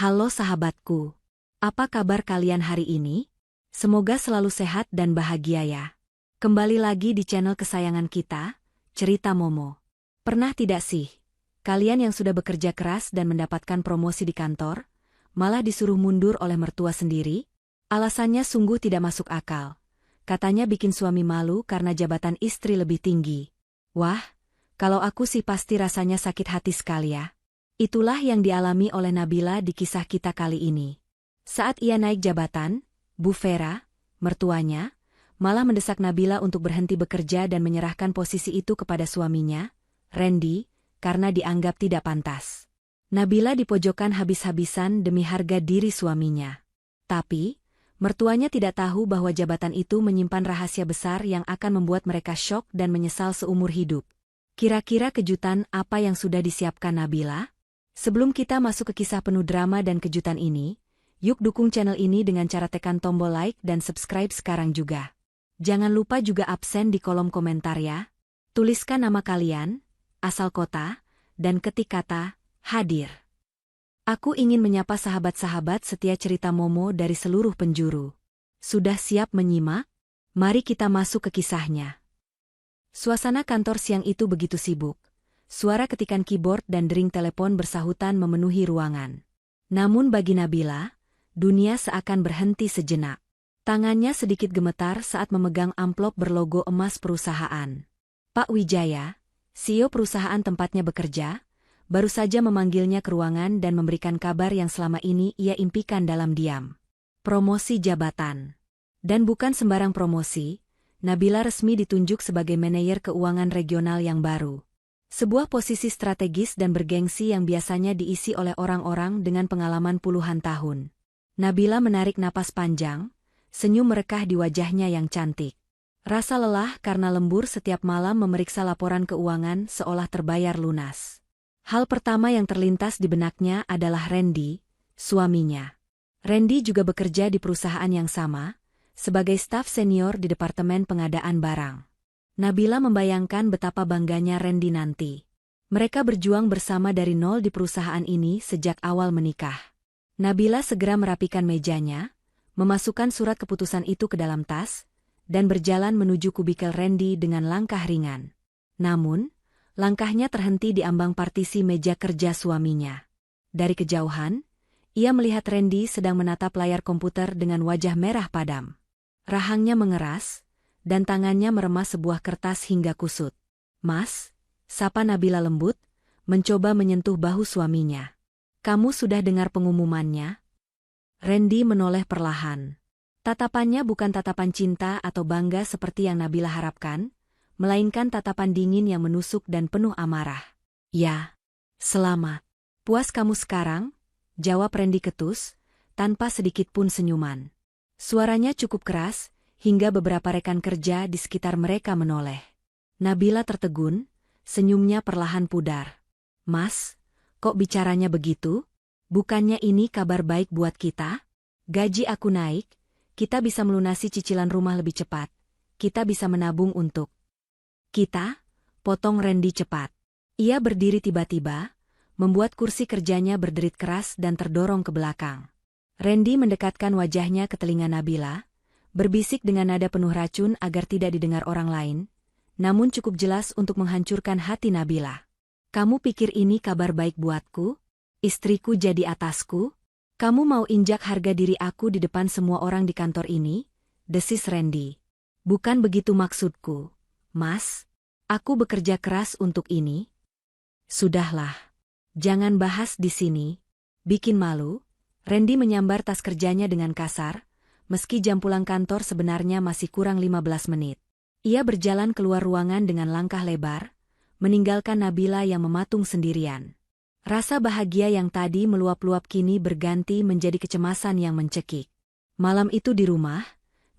Halo sahabatku, apa kabar kalian hari ini? Semoga selalu sehat dan bahagia ya. Kembali lagi di channel kesayangan kita, Cerita Momo. Pernah tidak sih, kalian yang sudah bekerja keras dan mendapatkan promosi di kantor, malah disuruh mundur oleh mertua sendiri? Alasannya sungguh tidak masuk akal. Katanya bikin suami malu karena jabatan istri lebih tinggi. Wah, kalau aku sih pasti rasanya sakit hati sekali ya. Itulah yang dialami oleh Nabila di kisah kita kali ini. Saat ia naik jabatan, Bu Vera, mertuanya, malah mendesak Nabila untuk berhenti bekerja dan menyerahkan posisi itu kepada suaminya, Randy, karena dianggap tidak pantas. Nabila dipojokkan habis-habisan demi harga diri suaminya. Tapi, mertuanya tidak tahu bahwa jabatan itu menyimpan rahasia besar yang akan membuat mereka syok dan menyesal seumur hidup. Kira-kira kejutan apa yang sudah disiapkan Nabila? Sebelum kita masuk ke kisah penuh drama dan kejutan ini, yuk dukung channel ini dengan cara tekan tombol like dan subscribe sekarang juga. Jangan lupa juga absen di kolom komentar ya. Tuliskan nama kalian, asal kota, dan ketik kata, hadir. Aku ingin menyapa sahabat-sahabat setia Cerita Momo dari seluruh penjuru. Sudah siap menyimak? Mari kita masuk ke kisahnya. Suasana kantor siang itu begitu sibuk. Suara ketikan keyboard dan dering telepon bersahutan memenuhi ruangan. Namun bagi Nabila, dunia seakan berhenti sejenak. Tangannya sedikit gemetar saat memegang amplop berlogo emas perusahaan. Pak Wijaya, CEO perusahaan tempatnya bekerja, baru saja memanggilnya ke ruangan dan memberikan kabar yang selama ini ia impikan dalam diam. Promosi jabatan. Dan bukan sembarang promosi, Nabila resmi ditunjuk sebagai manajer keuangan regional yang baru. Sebuah posisi strategis dan bergengsi yang biasanya diisi oleh orang-orang dengan pengalaman puluhan tahun. Nabila menarik napas panjang, senyum merekah di wajahnya yang cantik. Rasa lelah karena lembur setiap malam memeriksa laporan keuangan seolah terbayar lunas. Hal pertama yang terlintas di benaknya adalah Randy, suaminya. Randy juga bekerja di perusahaan yang sama, sebagai staf senior di Departemen Pengadaan Barang. Nabila membayangkan betapa bangganya Randy nanti. Mereka berjuang bersama dari nol di perusahaan ini sejak awal menikah. Nabila segera merapikan mejanya, memasukkan surat keputusan itu ke dalam tas, dan berjalan menuju kubikel Randy dengan langkah ringan. Namun, langkahnya terhenti di ambang partisi meja kerja suaminya. Dari kejauhan, ia melihat Randy sedang menatap layar komputer dengan wajah merah padam. Rahangnya mengeras, dan tangannya meremas sebuah kertas hingga kusut. "Mas," sapa Nabila lembut, mencoba menyentuh bahu suaminya. "Kamu sudah dengar pengumumannya?" Randy menoleh perlahan. Tatapannya bukan tatapan cinta atau bangga seperti yang Nabila harapkan, melainkan tatapan dingin yang menusuk dan penuh amarah. "Ya, selamat. Puas kamu sekarang?" jawab Randy ketus, tanpa sedikit pun senyuman. Suaranya cukup keras, hingga beberapa rekan kerja di sekitar mereka menoleh. Nabila tertegun, senyumnya perlahan pudar. "Mas, kok bicaranya begitu? Bukannya ini kabar baik buat kita? Gaji aku naik, kita bisa melunasi cicilan rumah lebih cepat, kita bisa menabung untuk..." "Kita?" potong Randy cepat. Ia berdiri tiba-tiba, membuat kursi kerjanya berderit keras dan terdorong ke belakang. Randy mendekatkan wajahnya ke telinga Nabila, berbisik dengan nada penuh racun agar tidak didengar orang lain, namun cukup jelas untuk menghancurkan hati Nabila. "Kamu pikir ini kabar baik buatku? Istriku jadi atasku? Kamu mau injak harga diri aku di depan semua orang di kantor ini?" desis Randy. "Bukan begitu maksudku, Mas. Aku bekerja keras untuk ini." "Sudahlah. Jangan bahas di sini. Bikin malu." Randy menyambar tas kerjanya dengan kasar, meski jam pulang kantor sebenarnya masih kurang 15 menit. Ia berjalan keluar ruangan dengan langkah lebar, meninggalkan Nabila yang mematung sendirian. Rasa bahagia yang tadi meluap-luap kini berganti menjadi kecemasan yang mencekik. Malam itu di rumah,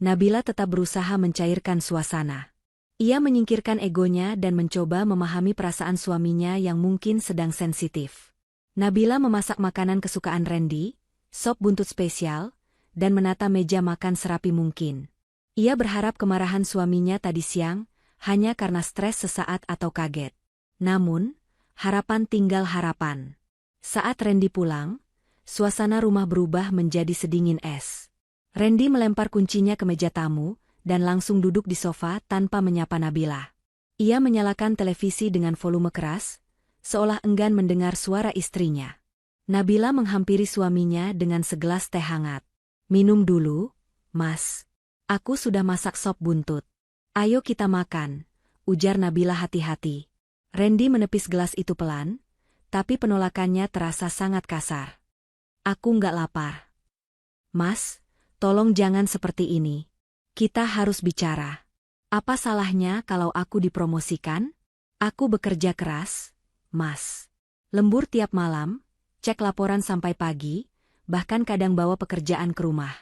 Nabila tetap berusaha mencairkan suasana. Ia menyingkirkan egonya dan mencoba memahami perasaan suaminya yang mungkin sedang sensitif. Nabila memasak makanan kesukaan Randy, sop buntut spesial, dan menata meja makan serapi mungkin. Ia berharap kemarahan suaminya tadi siang hanya karena stres sesaat atau kaget. Namun, harapan tinggal harapan. Saat Randy pulang, suasana rumah berubah menjadi sedingin es. Randy melempar kuncinya ke meja tamu, dan langsung duduk di sofa tanpa menyapa Nabila. Ia menyalakan televisi dengan volume keras, seolah enggan mendengar suara istrinya. Nabila menghampiri suaminya dengan segelas teh hangat. "Minum dulu, Mas. Aku sudah masak sop buntut. Ayo kita makan," ujar Nabila hati-hati. Randy menepis gelas itu pelan, tapi penolakannya terasa sangat kasar. "Aku nggak lapar." "Mas, tolong jangan seperti ini. Kita harus bicara. Apa salahnya kalau aku dipromosikan? Aku bekerja keras, Mas. Lembur tiap malam, cek laporan sampai pagi, bahkan kadang bawa pekerjaan ke rumah.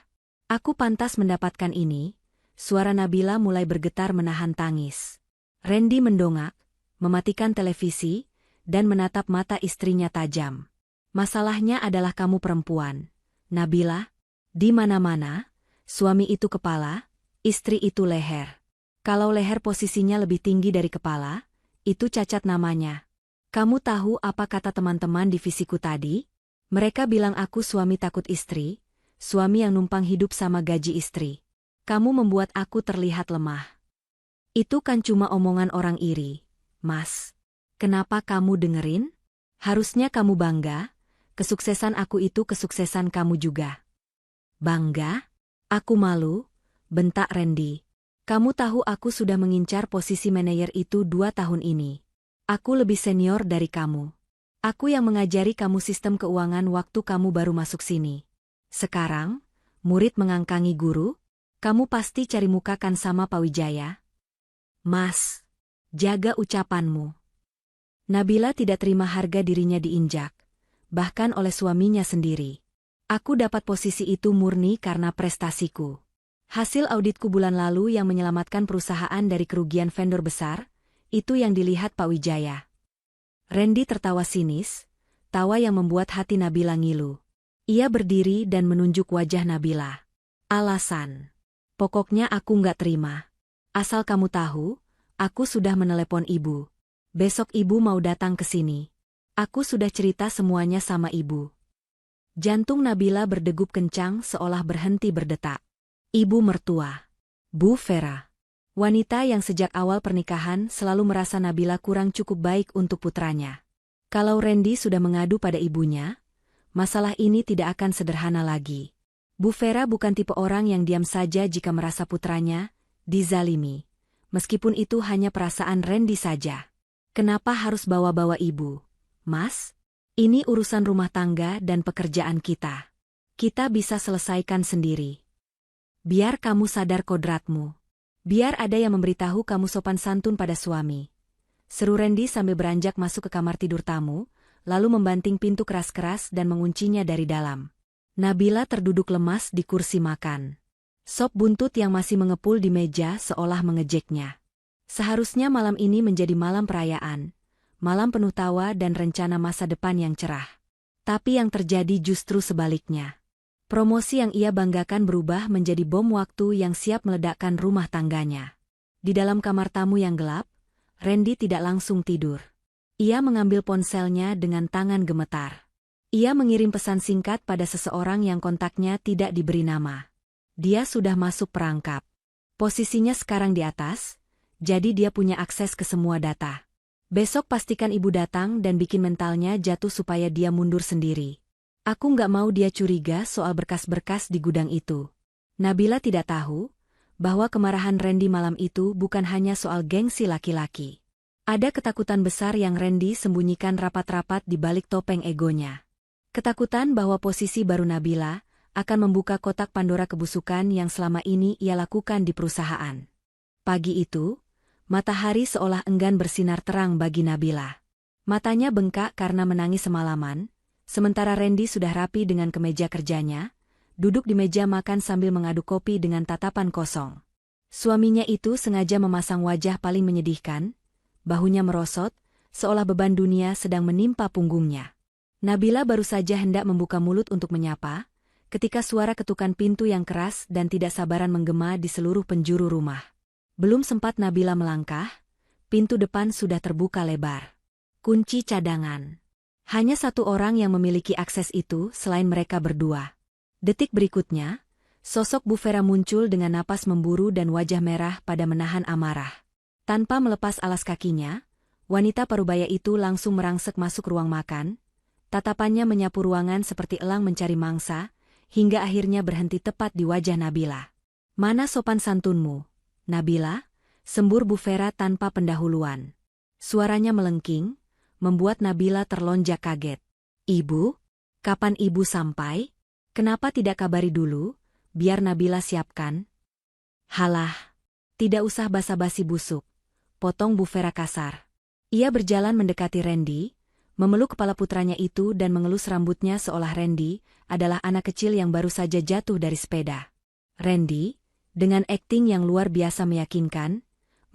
Aku pantas mendapatkan ini." Suara Nabila mulai bergetar menahan tangis. Randy mendongak, mematikan televisi, dan menatap mata istrinya tajam. "Masalahnya adalah kamu perempuan, Nabila. Di mana-mana, suami itu kepala, istri itu leher. Kalau leher posisinya lebih tinggi dari kepala, itu cacat namanya. Kamu tahu apa kata teman-teman divisiku tadi? Mereka bilang aku suami takut istri, suami yang numpang hidup sama gaji istri. Kamu membuat aku terlihat lemah. Itu kan cuma omongan orang iri, Mas. Kenapa kamu dengerin? Harusnya kamu bangga, kesuksesan aku itu kesuksesan kamu juga." "Bangga? Aku malu," bentak Randy. "Kamu tahu aku sudah mengincar posisi manajer itu 2 tahun ini. Aku lebih senior dari kamu. Aku yang mengajari kamu sistem keuangan waktu kamu baru masuk sini. Sekarang, murid mengangkangi guru? Kamu pasti cari muka kan sama Pak Wijaya?" "Mas, jaga ucapanmu." Nabila tidak terima harga dirinya diinjak, bahkan oleh suaminya sendiri. "Aku dapat posisi itu murni karena prestasiku. Hasil auditku bulan lalu yang menyelamatkan perusahaan dari kerugian vendor besar, itu yang dilihat Pak Wijaya." Randy tertawa sinis, tawa yang membuat hati Nabila ngilu. Ia berdiri dan menunjuk wajah Nabila. "Alasan? Pokoknya aku nggak terima. Asal kamu tahu, aku sudah menelepon ibu. Besok ibu mau datang ke sini. Aku sudah cerita semuanya sama ibu." Jantung Nabila berdegup kencang seolah berhenti berdetak. Ibu mertua, Bu Vera. Wanita yang sejak awal pernikahan selalu merasa Nabila kurang cukup baik untuk putranya. Kalau Randy sudah mengadu pada ibunya, masalah ini tidak akan sederhana lagi. Bu Vera bukan tipe orang yang diam saja jika merasa putranya dizalimi. Meskipun itu hanya perasaan Randy saja. "Kenapa harus bawa-bawa ibu, Mas? Ini urusan rumah tangga dan pekerjaan kita. Kita bisa selesaikan sendiri. Biar kamu sadar kodratmu. Biar ada yang memberitahu kamu sopan santun pada suami," seru Randy sambil beranjak masuk ke kamar tidur tamu, lalu membanting pintu keras-keras dan menguncinya dari dalam. Nabila terduduk lemas di kursi makan. Sop buntut yang masih mengepul di meja seolah mengejeknya. Seharusnya malam ini menjadi malam perayaan, malam penuh tawa dan rencana masa depan yang cerah. Tapi yang terjadi justru sebaliknya. Promosi yang ia banggakan berubah menjadi bom waktu yang siap meledakkan rumah tangganya. Di dalam kamar tamu yang gelap, Randy tidak langsung tidur. Ia mengambil ponselnya dengan tangan gemetar. Ia mengirim pesan singkat pada seseorang yang kontaknya tidak diberi nama. Dia sudah masuk perangkap. Posisinya sekarang di atas, jadi dia punya akses ke semua data. Besok pastikan ibu datang dan bikin mentalnya jatuh supaya dia mundur sendiri. Aku nggak mau dia curiga soal berkas-berkas di gudang itu. Nabila tidak tahu bahwa kemarahan Randy malam itu bukan hanya soal gengsi laki-laki. Ada ketakutan besar yang Randy sembunyikan rapat-rapat di balik topeng egonya. Ketakutan bahwa posisi baru Nabila akan membuka kotak Pandora kebusukan yang selama ini ia lakukan di perusahaan. Pagi itu, matahari seolah enggan bersinar terang bagi Nabila. Matanya bengkak karena menangis semalaman, sementara Randy sudah rapi dengan kemeja kerjanya, duduk di meja makan sambil mengaduk kopi dengan tatapan kosong. Suaminya itu sengaja memasang wajah paling menyedihkan, bahunya merosot, seolah beban dunia sedang menimpa punggungnya. Nabila baru saja hendak membuka mulut untuk menyapa, ketika suara ketukan pintu yang keras dan tidak sabaran menggema di seluruh penjuru rumah. Belum sempat Nabila melangkah, pintu depan sudah terbuka lebar. "Kunci cadangan." Hanya satu orang yang memiliki akses itu selain mereka berdua. Detik berikutnya, sosok Bu Vera muncul dengan napas memburu dan wajah merah pada menahan amarah. Tanpa melepas alas kakinya, wanita parubaya itu langsung merangsek masuk ruang makan. Tatapannya menyapu ruangan seperti elang mencari mangsa, hingga akhirnya berhenti tepat di wajah Nabila. "Mana sopan santunmu, Nabila?" sembur Bu Vera tanpa pendahuluan. Suaranya melengking, membuat Nabila terlonjak kaget. "Ibu? Kapan ibu sampai? Kenapa tidak kabari dulu, biar Nabila siapkan?" "Halah, tidak usah basa-basi busuk," potong Bu Vera kasar. Ia berjalan mendekati Randy, memeluk kepala putranya itu dan mengelus rambutnya seolah Randy adalah anak kecil yang baru saja jatuh dari sepeda. Randy, dengan akting yang luar biasa meyakinkan,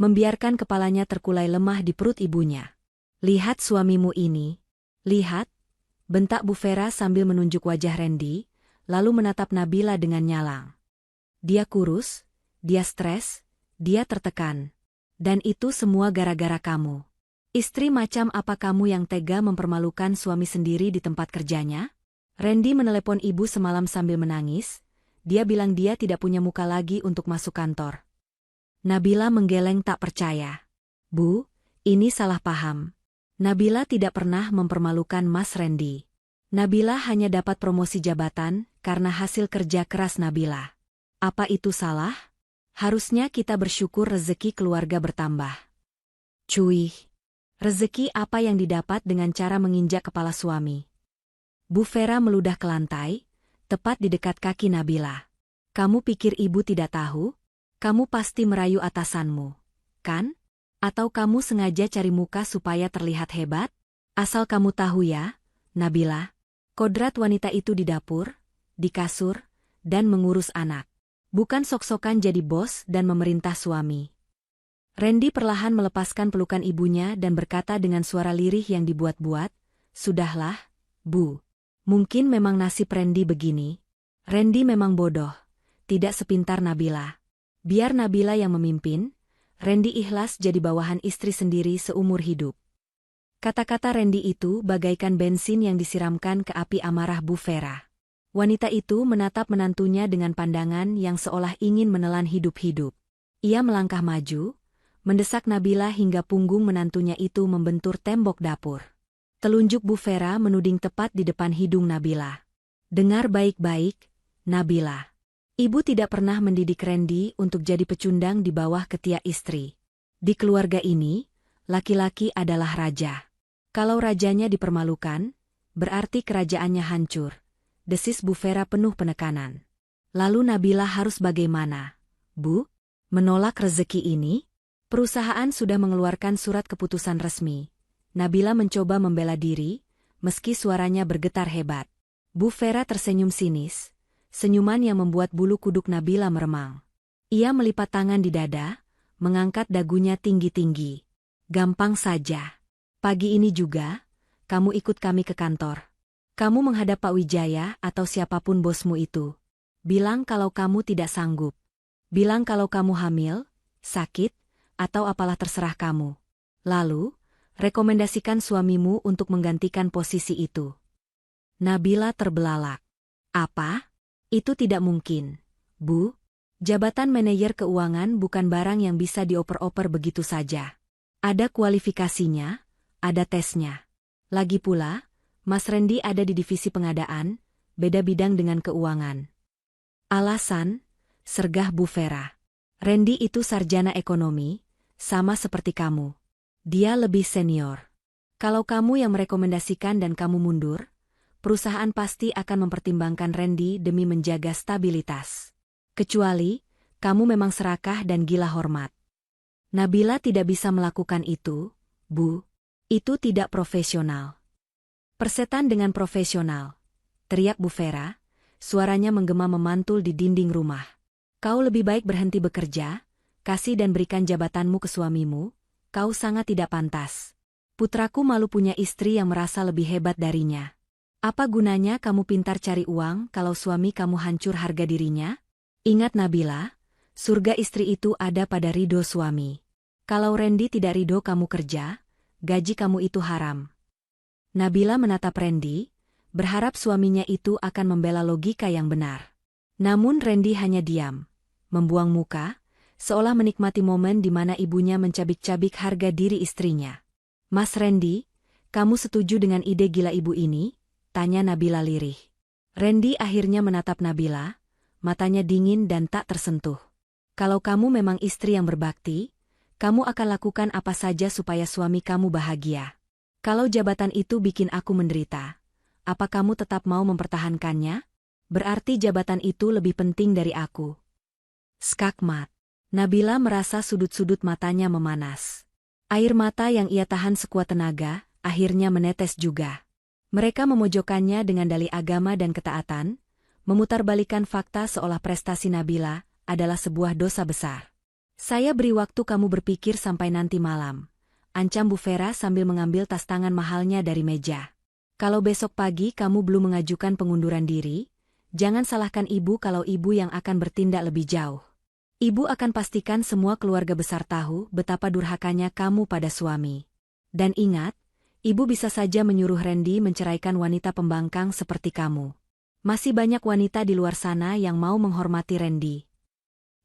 membiarkan kepalanya terkulai lemah di perut ibunya. "Lihat suamimu ini. Lihat," bentak Bu Vera sambil menunjuk wajah Randy, lalu menatap Nabila dengan nyalang. "Dia kurus, dia stres, dia tertekan. Dan itu semua gara-gara kamu. Istri macam apa kamu yang tega mempermalukan suami sendiri di tempat kerjanya?" Randy menelepon ibu semalam sambil menangis. Dia bilang dia tidak punya muka lagi untuk masuk kantor. Nabila menggeleng tak percaya. "Bu, ini salah paham. Nabila tidak pernah mempermalukan Mas Randy. Nabila hanya dapat promosi jabatan karena hasil kerja keras Nabila. Apa itu salah? Harusnya kita bersyukur rezeki keluarga bertambah." "Cuy, rezeki apa yang didapat dengan cara menginjak kepala suami?" Bu Vera meludah ke lantai, tepat di dekat kaki Nabila. "Kamu pikir ibu tidak tahu? Kamu pasti merayu atasanmu, kan? Atau kamu sengaja cari muka supaya terlihat hebat? Asal kamu tahu ya, Nabila, kodrat wanita itu di dapur, di kasur, dan mengurus anak. Bukan sok-sokan jadi bos dan memerintah suami." Randy perlahan melepaskan pelukan ibunya dan berkata dengan suara lirih yang dibuat-buat, "Sudahlah, Bu. Mungkin memang nasib Randy begini. Randy memang bodoh, tidak sepintar Nabila. Biar Nabila yang memimpin, Randy ikhlas jadi bawahan istri sendiri seumur hidup." Kata-kata Randy itu bagaikan bensin yang disiramkan ke api amarah Bu Vera. Wanita itu menatap menantunya dengan pandangan yang seolah ingin menelan hidup-hidup. Ia melangkah maju, mendesak Nabila hingga punggung menantunya itu membentur tembok dapur. Telunjuk Bu Vera menuding tepat di depan hidung Nabila. "Dengar baik-baik, Nabila. Ibu tidak pernah mendidik Randy untuk jadi pecundang di bawah ketiak istri. Di keluarga ini, laki-laki adalah raja. Kalau rajanya dipermalukan, berarti kerajaannya hancur," desis Bu Vera penuh penekanan. "Lalu Nabila harus bagaimana, Bu? Menolak rezeki ini?" Perusahaan sudah mengeluarkan surat keputusan resmi. Nabila mencoba membela diri, meski suaranya bergetar hebat. Bu Vera tersenyum sinis, senyuman yang membuat bulu kuduk Nabila meremang. Ia melipat tangan di dada, mengangkat dagunya tinggi-tinggi. "Gampang saja. Pagi ini juga, kamu ikut kami ke kantor. Kamu menghadap Pak Wijaya atau siapapun bosmu itu. Bilang kalau kamu tidak sanggup. Bilang kalau kamu hamil, sakit, atau apalah terserah kamu. Lalu, rekomendasikan suamimu untuk menggantikan posisi itu." Nabila terbelalak. "Apa? Itu tidak mungkin, Bu. Jabatan manajer keuangan bukan barang yang bisa dioper-oper begitu saja. Ada kualifikasinya, ada tesnya. Lagi pula, Mas Randy ada di divisi pengadaan, beda bidang dengan keuangan." "Alasan?" sergah Bu Vera. "Randy itu sarjana ekonomi, sama seperti kamu. Dia lebih senior. Kalau kamu yang merekomendasikan dan kamu mundur, perusahaan pasti akan mempertimbangkan Randy demi menjaga stabilitas. Kecuali, kamu memang serakah dan gila hormat." "Nabila tidak bisa melakukan itu, Bu. Itu tidak profesional." "Persetan dengan profesional," teriak Bu Vera, suaranya menggema memantul di dinding rumah. "Kau lebih baik berhenti bekerja, kasih dan berikan jabatanmu ke suamimu. Kau sangat tidak pantas. Putraku malu punya istri yang merasa lebih hebat darinya. Apa gunanya kamu pintar cari uang kalau suami kamu hancur harga dirinya? Ingat Nabila, surga istri itu ada pada ridho suami. Kalau Randy tidak ridho kamu kerja, gaji kamu itu haram." Nabila menatap Randy, berharap suaminya itu akan membela logika yang benar. Namun Randy hanya diam, membuang muka, seolah menikmati momen di mana ibunya mencabik-cabik harga diri istrinya. "Mas Randy, kamu setuju dengan ide gila ibu ini?" tanya Nabila lirih. Randy akhirnya menatap Nabila, matanya dingin dan tak tersentuh. "Kalau kamu memang istri yang berbakti, kamu akan lakukan apa saja supaya suami kamu bahagia. Kalau jabatan itu bikin aku menderita, apa kamu tetap mau mempertahankannya? Berarti jabatan itu lebih penting dari aku." Skakmat. Nabila merasa sudut-sudut matanya memanas. Air mata yang ia tahan sekuat tenaga, akhirnya menetes juga. Mereka memojokkannya dengan dalih agama dan ketaatan, memutarbalikkan fakta seolah prestasi Nabila adalah sebuah dosa besar. "Saya beri waktu kamu berpikir sampai nanti malam," ancam Bu Vera sambil mengambil tas tangan mahalnya dari meja. "Kalau besok pagi kamu belum mengajukan pengunduran diri, jangan salahkan ibu kalau ibu yang akan bertindak lebih jauh. Ibu akan pastikan semua keluarga besar tahu betapa durhakanya kamu pada suami. Dan ingat, ibu bisa saja menyuruh Randy menceraikan wanita pembangkang seperti kamu. Masih banyak wanita di luar sana yang mau menghormati Randy."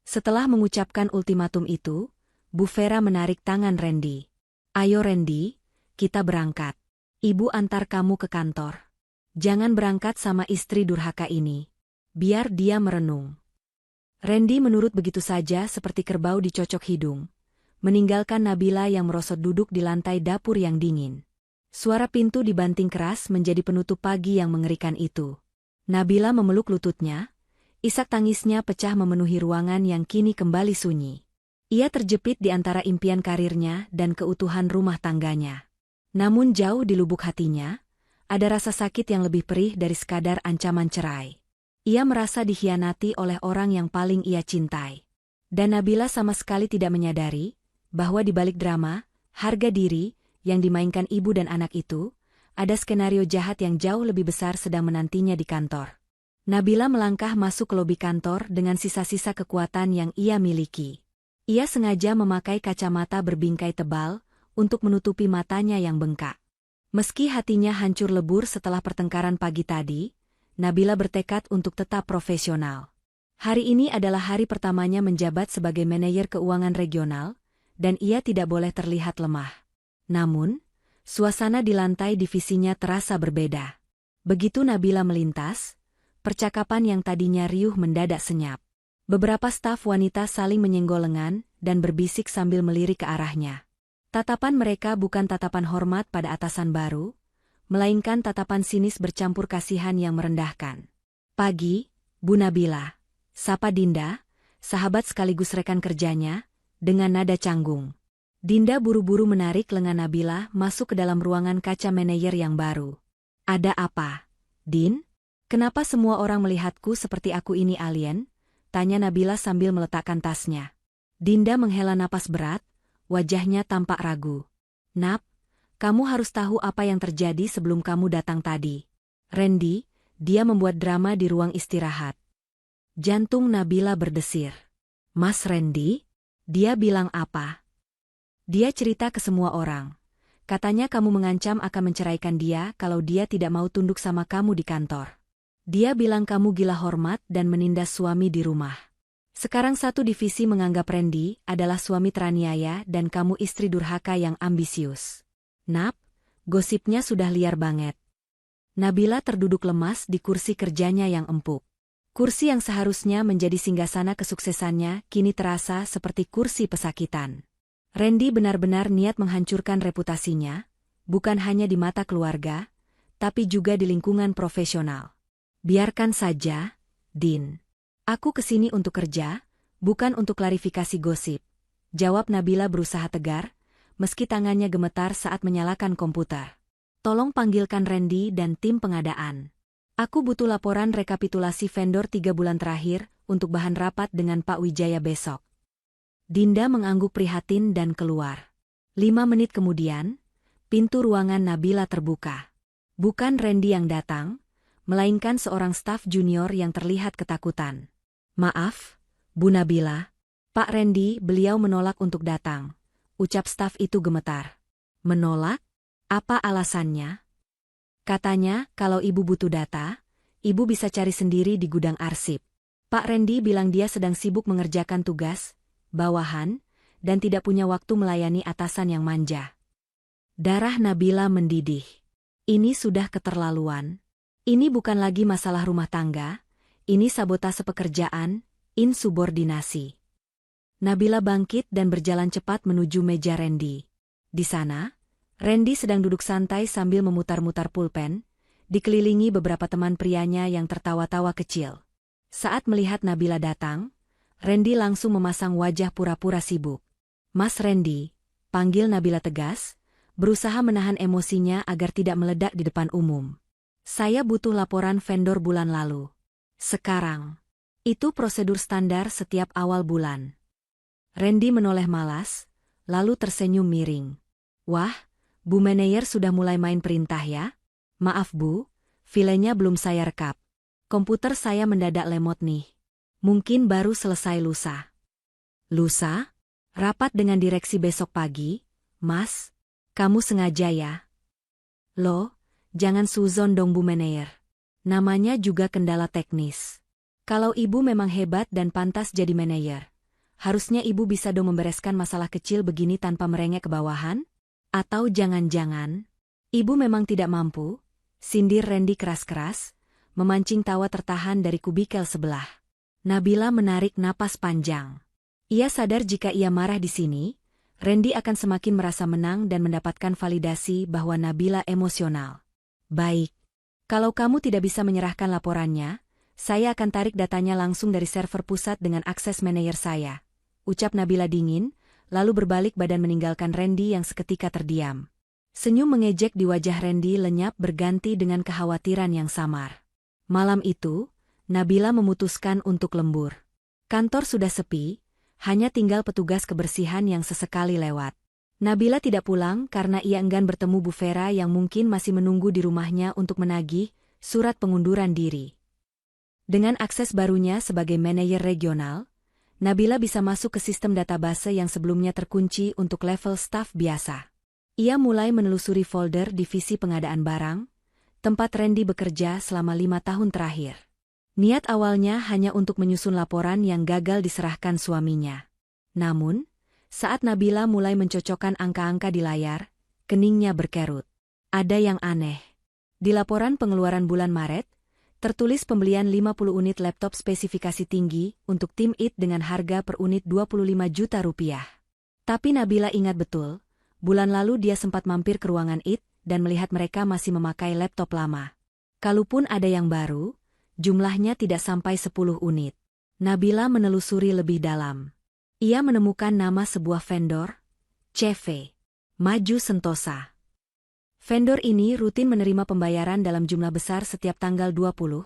Setelah mengucapkan ultimatum itu, Bu Vera menarik tangan Randy. "Ayo Randy, kita berangkat. Ibu antar kamu ke kantor. Jangan berangkat sama istri durhaka ini. Biar dia merenung." Randy menurut begitu saja seperti kerbau dicocok hidung, meninggalkan Nabila yang merosot duduk di lantai dapur yang dingin. Suara pintu dibanting keras menjadi penutup pagi yang mengerikan itu. Nabila memeluk lututnya, isak tangisnya pecah memenuhi ruangan yang kini kembali sunyi. Ia terjepit di antara impian karirnya dan keutuhan rumah tangganya. Namun jauh di lubuk hatinya, ada rasa sakit yang lebih perih dari sekadar ancaman cerai. Ia merasa dikhianati oleh orang yang paling ia cintai. Dan Nabila sama sekali tidak menyadari bahwa di balik drama, harga diri, yang dimainkan ibu dan anak itu, ada skenario jahat yang jauh lebih besar sedang menantinya di kantor. Nabila melangkah masuk ke lobi kantor dengan sisa-sisa kekuatan yang ia miliki. Ia sengaja memakai kacamata berbingkai tebal untuk menutupi matanya yang bengkak. Meski hatinya hancur lebur setelah pertengkaran pagi tadi, Nabila bertekad untuk tetap profesional. Hari ini adalah hari pertamanya menjabat sebagai manajer keuangan regional, dan ia tidak boleh terlihat lemah. Namun, suasana di lantai divisinya terasa berbeda. Begitu Nabila melintas, percakapan yang tadinya riuh mendadak senyap. Beberapa staf wanita saling menyenggol lengan dan berbisik sambil melirik ke arahnya. Tatapan mereka bukan tatapan hormat pada atasan baru, melainkan tatapan sinis bercampur kasihan yang merendahkan. "Pagi, Bu Nabila," sapa Dinda, sahabat sekaligus rekan kerjanya, dengan nada canggung. Dinda buru-buru menarik lengan Nabila masuk ke dalam ruangan kaca manajer yang baru. "Ada apa, Din? Kenapa semua orang melihatku seperti aku ini alien?" tanya Nabila sambil meletakkan tasnya. Dinda menghela napas berat, wajahnya tampak ragu. "Nap, kamu harus tahu apa yang terjadi sebelum kamu datang tadi. Randy, dia membuat drama di ruang istirahat." Jantung Nabila berdesir. "Mas Randy? Dia bilang apa?" "Dia cerita ke semua orang. Katanya kamu mengancam akan menceraikan dia kalau dia tidak mau tunduk sama kamu di kantor. Dia bilang kamu gila hormat dan menindas suami di rumah. Sekarang satu divisi menganggap Randy adalah suami teraniaya dan kamu istri durhaka yang ambisius. Nap, gosipnya sudah liar banget." Nabila terduduk lemas di kursi kerjanya yang empuk. Kursi yang seharusnya menjadi singgasana kesuksesannya kini terasa seperti kursi pesakitan. Randy benar-benar niat menghancurkan reputasinya, bukan hanya di mata keluarga, tapi juga di lingkungan profesional. "Biarkan saja, Din. Aku kesini untuk kerja, bukan untuk klarifikasi gosip," jawab Nabila berusaha tegar, meski tangannya gemetar saat menyalakan komputer. "Tolong panggilkan Randy dan tim pengadaan. Aku butuh laporan rekapitulasi vendor 3 bulan terakhir untuk bahan rapat dengan Pak Wijaya besok." Dinda mengangguk prihatin dan keluar. 5 menit kemudian, pintu ruangan Nabila terbuka. Bukan Randy yang datang, melainkan seorang staf junior yang terlihat ketakutan. "Maaf, Bu Nabila, Pak Randy beliau menolak untuk datang," ucap staf itu gemetar. "Menolak? Apa alasannya?" Katanya, kalau ibu butuh data, ibu bisa cari sendiri di gudang arsip. Pak Randy bilang dia sedang sibuk mengerjakan tugas, bawahan, dan tidak punya waktu melayani atasan yang manja. Darah Nabila mendidih. Ini sudah keterlaluan. Ini bukan lagi masalah rumah tangga, ini sabotase pekerjaan, insubordinasi. Nabila bangkit dan berjalan cepat menuju meja Randy. Di sana, Randy sedang duduk santai sambil memutar-mutar pulpen, dikelilingi beberapa teman prianya yang tertawa-tawa kecil. Saat melihat Nabila datang, Randy langsung memasang wajah pura-pura sibuk. "Mas Randy," panggil Nabila tegas, berusaha menahan emosinya agar tidak meledak di depan umum. "Saya butuh laporan vendor bulan lalu. Sekarang." Itu prosedur standar setiap awal bulan. Randy menoleh malas, lalu tersenyum miring. "Wah, Bu Manayer sudah mulai main perintah ya? Maaf Bu, filenya belum saya rekap. Komputer saya mendadak lemot nih. Mungkin baru selesai lusa." "Lusa? Rapat dengan direksi besok pagi, Mas? Kamu sengaja ya?" "Loh, jangan suzon dong Bu Manayer. Namanya juga kendala teknis. Kalau ibu memang hebat dan pantas jadi manajer, harusnya ibu bisa dong membereskan masalah kecil begini tanpa merengek ke bawahan? Atau jangan-jangan, ibu memang tidak mampu?" Sindir Randy keras-keras, memancing tawa tertahan dari kubikel sebelah. Nabila menarik napas panjang. Ia sadar jika ia marah di sini, Randy akan semakin merasa menang dan mendapatkan validasi bahwa Nabila emosional. "Baik. Kalau kamu tidak bisa menyerahkan laporannya, saya akan tarik datanya langsung dari server pusat dengan akses manajer saya," ucap Nabila dingin, lalu berbalik badan meninggalkan Randy yang seketika terdiam. Senyum mengejek di wajah Randy lenyap berganti dengan kekhawatiran yang samar. Malam itu, Nabila memutuskan untuk lembur. Kantor sudah sepi, hanya tinggal petugas kebersihan yang sesekali lewat. Nabila tidak pulang karena ia enggan bertemu Bu Vera yang mungkin masih menunggu di rumahnya untuk menagih surat pengunduran diri. Dengan akses barunya sebagai manajer regional, Nabila bisa masuk ke sistem database yang sebelumnya terkunci untuk level staf biasa. Ia mulai menelusuri folder divisi pengadaan barang, tempat Randy bekerja selama 5 tahun terakhir. Niat awalnya hanya untuk menyusun laporan yang gagal diserahkan suaminya. Namun, saat Nabila mulai mencocokkan angka-angka di layar, keningnya berkerut. Ada yang aneh. Di laporan pengeluaran bulan Maret, tertulis pembelian 50 unit laptop spesifikasi tinggi untuk tim IT dengan harga per unit 25 juta rupiah. Tapi Nabila ingat betul, bulan lalu dia sempat mampir ke ruangan IT dan melihat mereka masih memakai laptop lama. Kalaupun ada yang baru, jumlahnya tidak sampai 10 unit. Nabila menelusuri lebih dalam. Ia menemukan nama sebuah vendor, CV, Maju Sentosa. Vendor ini rutin menerima pembayaran dalam jumlah besar setiap tanggal 20,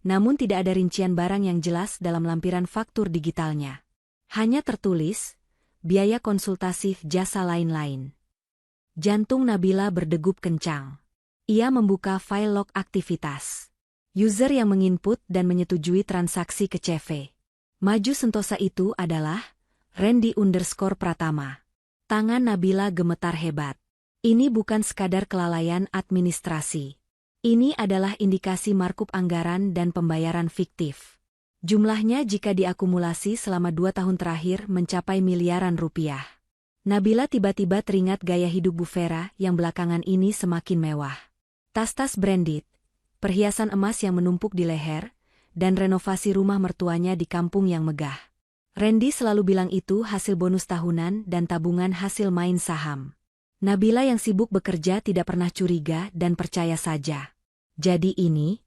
namun tidak ada rincian barang yang jelas dalam lampiran faktur digitalnya. Hanya tertulis, biaya konsultasi jasa lain-lain. Jantung Nabila berdegup kencang. Ia membuka file log aktivitas. User yang menginput dan menyetujui transaksi ke CV Maju Sentosa itu adalah Randy_Pratama. Tangan Nabila gemetar hebat. Ini bukan sekadar kelalaian administrasi. Ini adalah indikasi markup anggaran dan pembayaran fiktif. Jumlahnya jika diakumulasi selama 2 tahun terakhir mencapai miliaran rupiah. Nabila tiba-tiba teringat gaya hidup Bu Vera yang belakangan ini semakin mewah. Tas-tas branded, perhiasan emas yang menumpuk di leher, dan renovasi rumah mertuanya di kampung yang megah. Randy selalu bilang itu hasil bonus tahunan dan tabungan hasil main saham. Nabila yang sibuk bekerja tidak pernah curiga dan percaya saja. "Jadi ini?"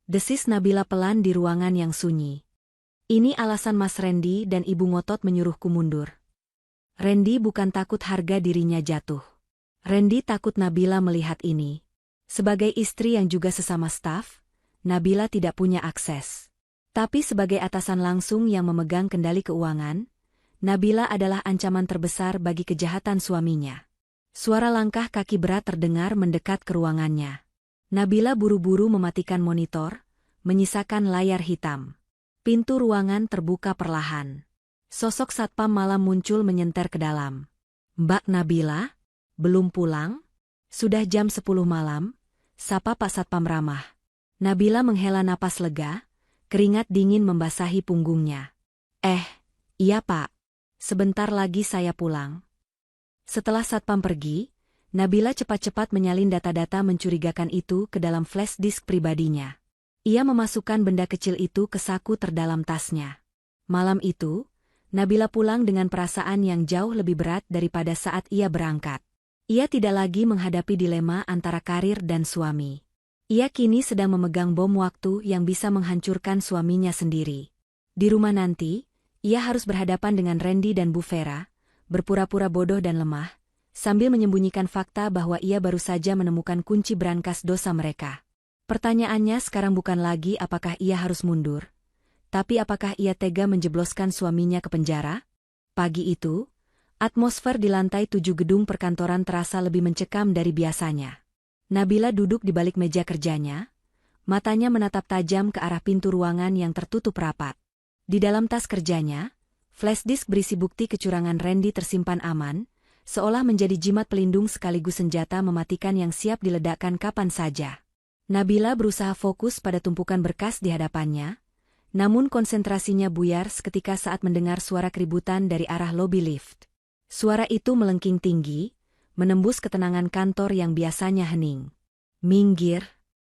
desis Nabila pelan di ruangan yang sunyi. "Ini alasan Mas Randy dan Ibu ngotot menyuruhku mundur." Randy bukan takut harga dirinya jatuh. Randy takut Nabila melihat ini. Sebagai istri yang juga sesama staf, Nabila tidak punya akses. Tapi sebagai atasan langsung yang memegang kendali keuangan, Nabila adalah ancaman terbesar bagi kejahatan suaminya. Suara langkah kaki berat terdengar mendekat ke ruangannya. Nabila buru-buru mematikan monitor, menyisakan layar hitam. Pintu ruangan terbuka perlahan. Sosok satpam malam muncul menyenter ke dalam. "Mbak Nabila? Belum pulang? Sudah jam 10 malam, sapa Pak Satpam ramah. Nabila menghela napas lega, keringat dingin membasahi punggungnya. Iya Pak. Sebentar lagi saya pulang. Setelah Satpam pergi, Nabila cepat-cepat menyalin data-data mencurigakan itu ke dalam flash disk pribadinya. Ia memasukkan benda kecil itu ke saku terdalam tasnya. Malam itu, Nabila pulang dengan perasaan yang jauh lebih berat daripada saat ia berangkat. Ia tidak lagi menghadapi dilema antara karir dan suami. Ia kini sedang memegang bom waktu yang bisa menghancurkan suaminya sendiri. Di rumah nanti, ia harus berhadapan dengan Randy dan Bu Vera, berpura-pura bodoh dan lemah, sambil menyembunyikan fakta bahwa ia baru saja menemukan kunci brankas dosa mereka. Pertanyaannya sekarang bukan lagi apakah ia harus mundur, tapi apakah ia tega menjebloskan suaminya ke penjara? Pagi itu, atmosfer di lantai 7 gedung perkantoran terasa lebih mencekam dari biasanya. Nabila duduk di balik meja kerjanya, matanya menatap tajam ke arah pintu ruangan yang tertutup rapat. Di dalam tas kerjanya, flash disk berisi bukti kecurangan Randy tersimpan aman, seolah menjadi jimat pelindung sekaligus senjata mematikan yang siap diledakkan kapan saja. Nabila berusaha fokus pada tumpukan berkas di hadapannya, namun konsentrasinya buyar seketika saat mendengar suara keributan dari arah lobi lift. Suara itu melengking tinggi, menembus ketenangan kantor yang biasanya hening. "Minggir.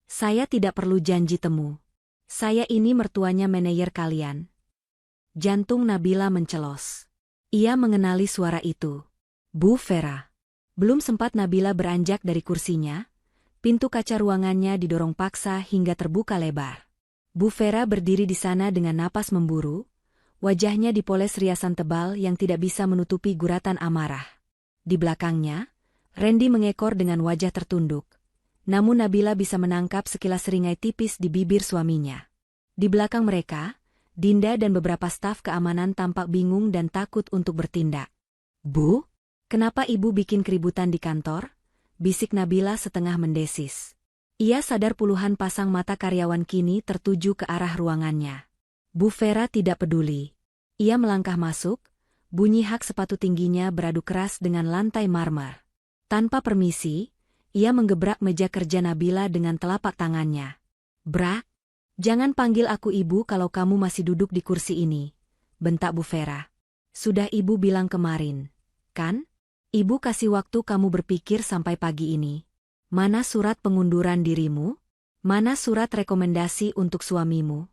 Saya tidak perlu janji temu. Saya ini mertuanya manajer kalian." Jantung Nabila mencelos. Ia mengenali suara itu. Bu Vera. Belum sempat Nabila beranjak dari kursinya, pintu kaca ruangannya didorong paksa hingga terbuka lebar. Bu Vera berdiri di sana dengan napas memburu, wajahnya dipoles riasan tebal yang tidak bisa menutupi guratan amarah. Di belakangnya, Randy mengekor dengan wajah tertunduk, namun Nabila bisa menangkap sekilas seringai tipis di bibir suaminya. Di belakang mereka, Dinda dan beberapa staf keamanan tampak bingung dan takut untuk bertindak. "Bu, kenapa ibu bikin keributan di kantor?" bisik Nabila setengah mendesis. Ia sadar puluhan pasang mata karyawan kini tertuju ke arah ruangannya. Bu Vera tidak peduli. Ia melangkah masuk, bunyi hak sepatu tingginya beradu keras dengan lantai marmer. Tanpa permisi, ia menggebrak meja kerja Nabila dengan telapak tangannya. "Bra, jangan panggil aku ibu kalau kamu masih duduk di kursi ini," bentak Bu Vera. "Sudah ibu bilang kemarin, kan? Ibu kasih waktu kamu berpikir sampai pagi ini. Mana surat pengunduran dirimu? Mana surat rekomendasi untuk suamimu?"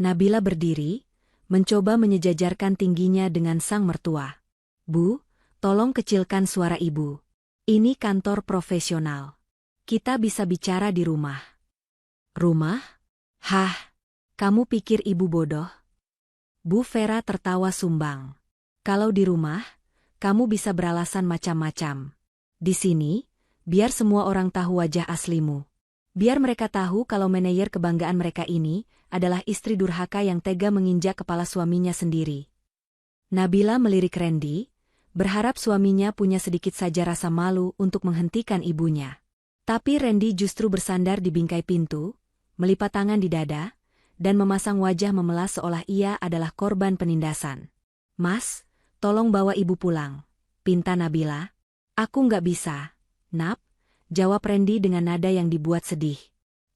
Nabila berdiri, mencoba menyejajarkan tingginya dengan sang mertua. "Bu, tolong kecilkan suara ibu. Ini kantor profesional. Kita bisa bicara di rumah." "Rumah? Hah? Kamu pikir ibu bodoh?" Bu Vera tertawa sumbang. "Kalau di rumah, kamu bisa beralasan macam-macam. Di sini, biar semua orang tahu wajah aslimu. Biar mereka tahu kalau manajer kebanggaan mereka ini adalah istri durhaka yang tega menginjak kepala suaminya sendiri." Nabila melirik Randy, berharap suaminya punya sedikit saja rasa malu untuk menghentikan ibunya. Tapi Randy justru bersandar di bingkai pintu, melipat tangan di dada, dan memasang wajah memelas seolah ia adalah korban penindasan. "Mas, tolong bawa ibu pulang," pinta Nabila. "Aku nggak bisa, Nap," jawab Randy dengan nada yang dibuat sedih.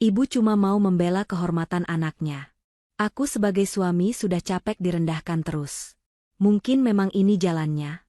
"Ibu cuma mau membela kehormatan anaknya. Aku sebagai suami sudah capek direndahkan terus. Mungkin memang ini jalannya."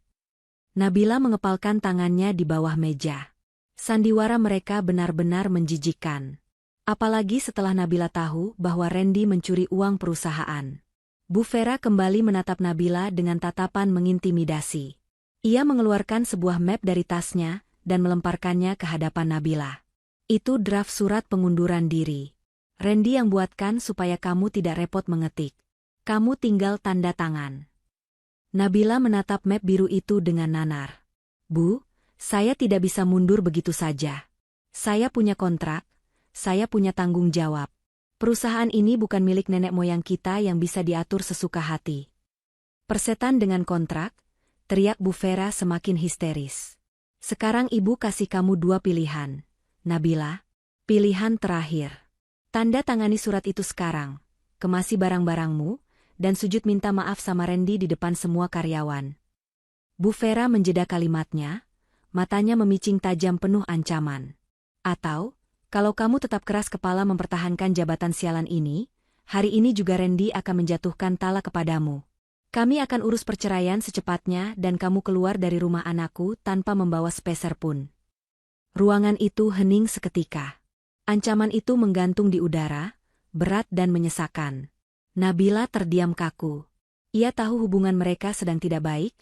Nabila mengepalkan tangannya di bawah meja. Sandiwara mereka benar-benar menjijikkan. Apalagi setelah Nabila tahu bahwa Randy mencuri uang perusahaan. Bu Vera kembali menatap Nabila dengan tatapan mengintimidasi. Ia mengeluarkan sebuah map dari tasnya dan melemparkannya ke hadapan Nabila. "Itu draft surat pengunduran diri. Randy yang buatkan supaya kamu tidak repot mengetik. Kamu tinggal tanda tangan." Nabila menatap map biru itu dengan nanar. "Bu, saya tidak bisa mundur begitu saja. Saya punya kontrak, saya punya tanggung jawab. Perusahaan ini bukan milik nenek moyang kita yang bisa diatur sesuka hati." "Persetan dengan kontrak?" teriak Bu Vera semakin histeris. "Sekarang ibu kasih kamu dua pilihan, Nabila. Pilihan terakhir. Tanda tangani surat itu sekarang, kemasi barang-barangmu, dan sujud minta maaf sama Randy di depan semua karyawan." Bu Vera menjeda kalimatnya, matanya memicing tajam penuh ancaman. "Atau, Kalau kamu tetap keras kepala mempertahankan jabatan sialan ini, hari ini juga Randy akan menjatuhkan talak kepadamu. Kami akan urus perceraian secepatnya dan kamu keluar dari rumah anakku tanpa membawa sepeser pun. Ruangan itu hening seketika. Ancaman itu menggantung di udara, berat dan menyesakan. Nabila terdiam kaku. Ia tahu hubungan mereka sedang tidak baik,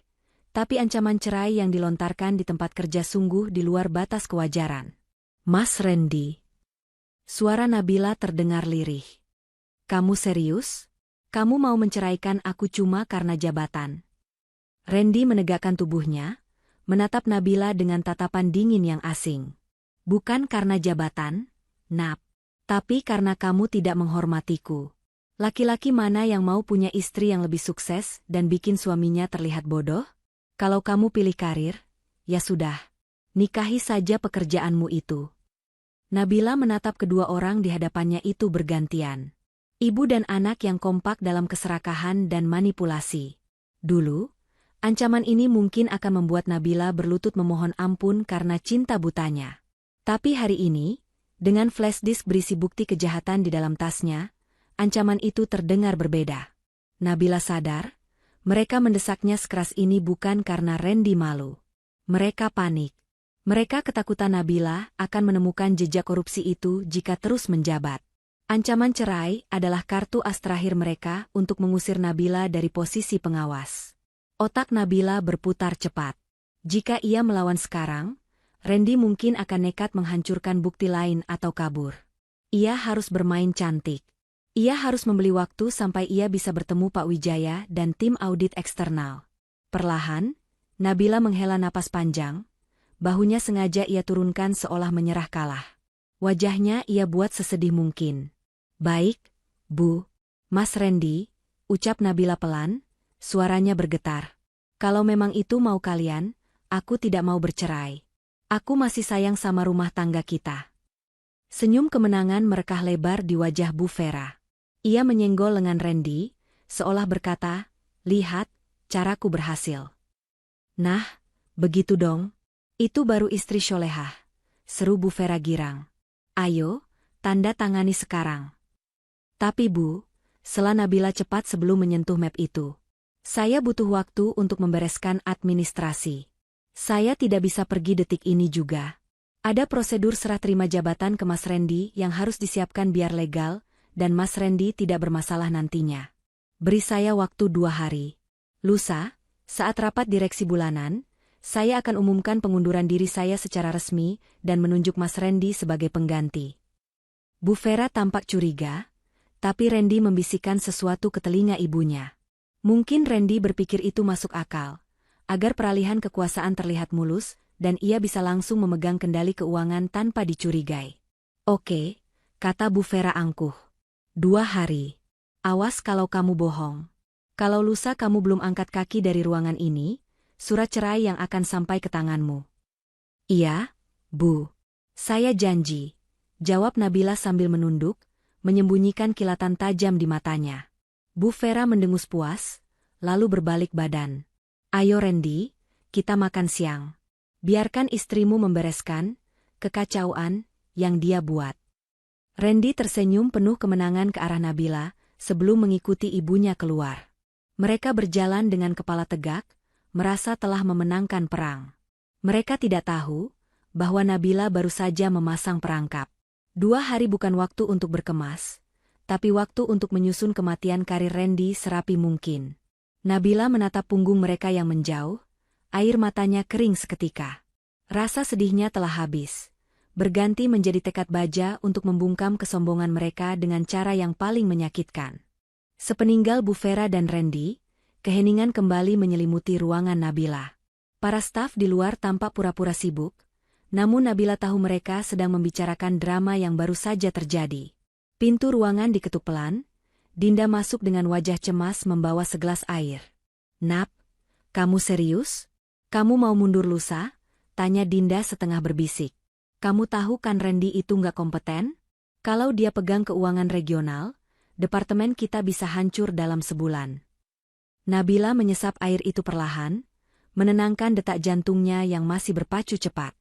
tapi ancaman cerai yang dilontarkan di tempat kerja sungguh di luar batas kewajaran. Mas Randy. Suara Nabila terdengar lirih. Kamu serius? Kamu mau menceraikan aku cuma karena jabatan? Randy menegakkan tubuhnya, menatap Nabila dengan tatapan dingin yang asing. Bukan karena jabatan, Nab. Tapi karena kamu tidak menghormatiku. Laki-laki mana yang mau punya istri yang lebih sukses dan bikin suaminya terlihat bodoh? Kalau kamu pilih karir, ya sudah. Nikahi saja pekerjaanmu itu. Nabila menatap kedua orang di hadapannya itu bergantian. Ibu dan anak yang kompak dalam keserakahan dan manipulasi. Dulu, ancaman ini mungkin akan membuat Nabila berlutut memohon ampun karena cinta butanya. Tapi hari ini, dengan flash disk berisi bukti kejahatan di dalam tasnya, ancaman itu terdengar berbeda. Nabila sadar, mereka mendesaknya sekeras ini bukan karena Randy malu. Mereka panik. Mereka ketakutan Nabila akan menemukan jejak korupsi itu jika terus menjabat. Ancaman cerai adalah kartu as terakhir mereka untuk mengusir Nabila dari posisi pengawas. Otak Nabila berputar cepat. Jika ia melawan sekarang, Randy mungkin akan nekat menghancurkan bukti lain atau kabur. Ia harus bermain cantik. Ia harus membeli waktu sampai ia bisa bertemu Pak Wijaya dan tim audit eksternal. Perlahan, Nabila menghela napas panjang, bahunya sengaja ia turunkan seolah menyerah kalah. Wajahnya ia buat sesedih mungkin. Baik, Bu. Mas Randy, ucap Nabila pelan, suaranya bergetar. Kalau memang itu mau kalian, aku tidak mau bercerai. Aku masih sayang sama rumah tangga kita. Senyum kemenangan merekah lebar di wajah Bu Vera. Ia menyenggol lengan Randy, seolah berkata, lihat, caraku berhasil. Nah, begitu dong. Itu baru istri solehah, seru Bu Vera girang. Ayo, tanda tangani sekarang. Tapi Bu, sela Nabila cepat sebelum menyentuh map itu. Saya butuh waktu untuk membereskan administrasi. Saya tidak bisa pergi detik ini juga. Ada prosedur serah terima jabatan ke Mas Randy yang harus disiapkan biar legal, dan Mas Randy tidak bermasalah nantinya. Beri saya waktu 2 hari. Lusa, saat rapat direksi bulanan, saya akan umumkan pengunduran diri saya secara resmi dan menunjuk Mas Randy sebagai pengganti. Bu Vera tampak curiga, tapi Randy membisikkan sesuatu ke telinga ibunya. Mungkin Randy berpikir itu masuk akal, agar peralihan kekuasaan terlihat mulus dan ia bisa langsung memegang kendali keuangan tanpa dicurigai. Oke, kata Bu Vera angkuh. 2 hari. Awas kalau kamu bohong. Kalau lusa kamu belum angkat kaki dari ruangan ini, surat cerai yang akan sampai ke tanganmu. Iya, Bu. Saya janji, jawab Nabila sambil menunduk, menyembunyikan kilatan tajam di matanya. Bu Vera mendengus puas, lalu berbalik badan. Ayo Randy, kita makan siang. Biarkan istrimu membereskan kekacauan yang dia buat. Randy tersenyum penuh kemenangan ke arah Nabila sebelum mengikuti ibunya keluar. Mereka berjalan dengan kepala tegak, merasa telah memenangkan perang. Mereka tidak tahu bahwa Nabila baru saja memasang perangkap. 2 hari bukan waktu untuk berkemas, tapi waktu untuk menyusun kematian karir Randy serapi mungkin. Nabila menatap punggung mereka yang menjauh, air matanya kering seketika. Rasa sedihnya telah habis, berganti menjadi tekad baja untuk membungkam kesombongan mereka dengan cara yang paling menyakitkan. Sepeninggal Bu Vera dan Randy, keheningan kembali menyelimuti ruangan Nabila. Para staf di luar tampak pura-pura sibuk, namun Nabila tahu mereka sedang membicarakan drama yang baru saja terjadi. Pintu ruangan diketuk pelan, Dinda masuk dengan wajah cemas membawa segelas air. Nap, kamu serius? Kamu mau mundur lusa? Tanya Dinda setengah berbisik. Kamu tahu kan Randy itu nggak kompeten? Kalau dia pegang keuangan regional, departemen kita bisa hancur dalam sebulan. Nabila menyesap air itu perlahan, menenangkan detak jantungnya yang masih berpacu cepat.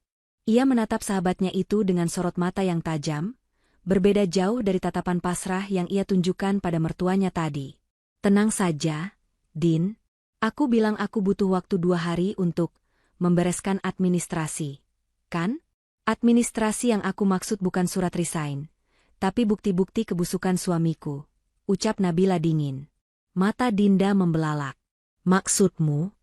Ia menatap sahabatnya itu dengan sorot mata yang tajam, berbeda jauh dari tatapan pasrah yang ia tunjukkan pada mertuanya tadi. Tenang saja, Din. Aku bilang aku butuh waktu 2 hari untuk membereskan administrasi. Kan? Administrasi yang aku maksud bukan surat resign, tapi bukti-bukti kebusukan suamiku, ucap Nabila dingin. Mata Dinda membelalak. Maksudmu?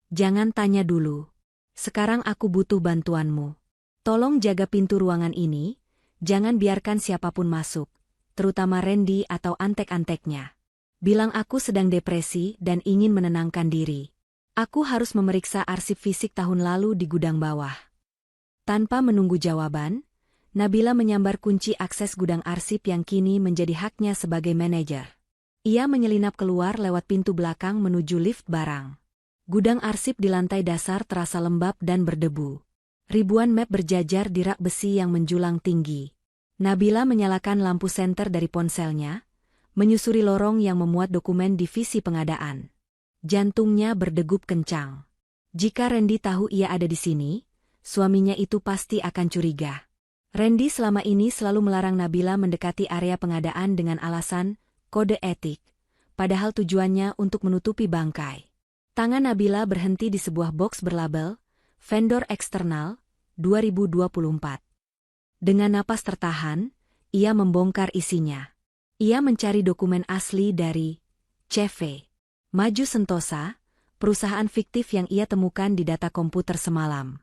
Jangan tanya dulu. Sekarang aku butuh bantuanmu. Tolong jaga pintu ruangan ini, jangan biarkan siapapun masuk, terutama Randy atau antek-anteknya. Bilang aku sedang depresi dan ingin menenangkan diri. Aku harus memeriksa arsip fisik tahun lalu di gudang bawah. Tanpa menunggu jawaban, Nabila menyambar kunci akses gudang arsip yang kini menjadi haknya sebagai manajer. Ia menyelinap keluar lewat pintu belakang menuju lift barang. Gudang arsip di lantai dasar terasa lembab dan berdebu. Ribuan map berjajar di rak besi yang menjulang tinggi. Nabila menyalakan lampu senter dari ponselnya, menyusuri lorong yang memuat dokumen divisi pengadaan. Jantungnya berdegup kencang. Jika Randy tahu ia ada di sini, suaminya itu pasti akan curiga. Randy selama ini selalu melarang Nabila mendekati area pengadaan dengan alasan kode etik, padahal tujuannya untuk menutupi bangkai. Tangan Nabila berhenti di sebuah box berlabel Vendor Eksternal 2024. Dengan napas tertahan, ia membongkar isinya. Ia mencari dokumen asli dari CV Maju Sentosa, perusahaan fiktif yang ia temukan di data komputer semalam.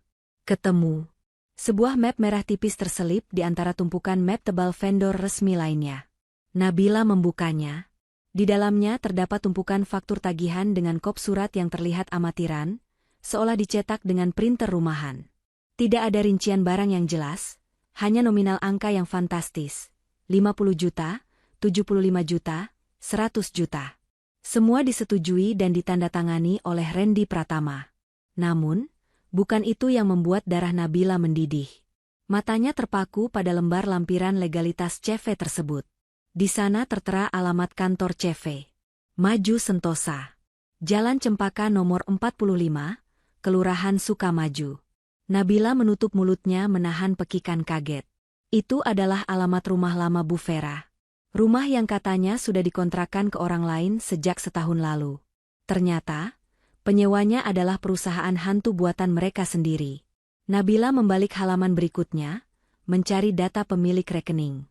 Ketemu. Sebuah map merah tipis terselip di antara tumpukan map tebal vendor resmi lainnya. Nabila membukanya. Di dalamnya terdapat tumpukan faktur tagihan dengan kop surat yang terlihat amatiran, seolah dicetak dengan printer rumahan. Tidak ada rincian barang yang jelas, hanya nominal angka yang fantastis. 50 juta, 75 juta, 100 juta. Semua disetujui dan ditandatangani oleh Randy Pratama. Namun, bukan itu yang membuat darah Nabila mendidih. Matanya terpaku pada lembar lampiran legalitas CV tersebut. Di sana tertera alamat kantor CV. Maju Sentosa. Jalan Cempaka nomor 45, Kelurahan Sukamaju. Nabila menutup mulutnya menahan pekikan kaget. Itu adalah alamat rumah lama Bu Vera. Rumah yang katanya sudah dikontrakkan ke orang lain sejak setahun lalu. Ternyata, penyewanya adalah perusahaan hantu buatan mereka sendiri. Nabila membalik halaman berikutnya, mencari data pemilik rekening.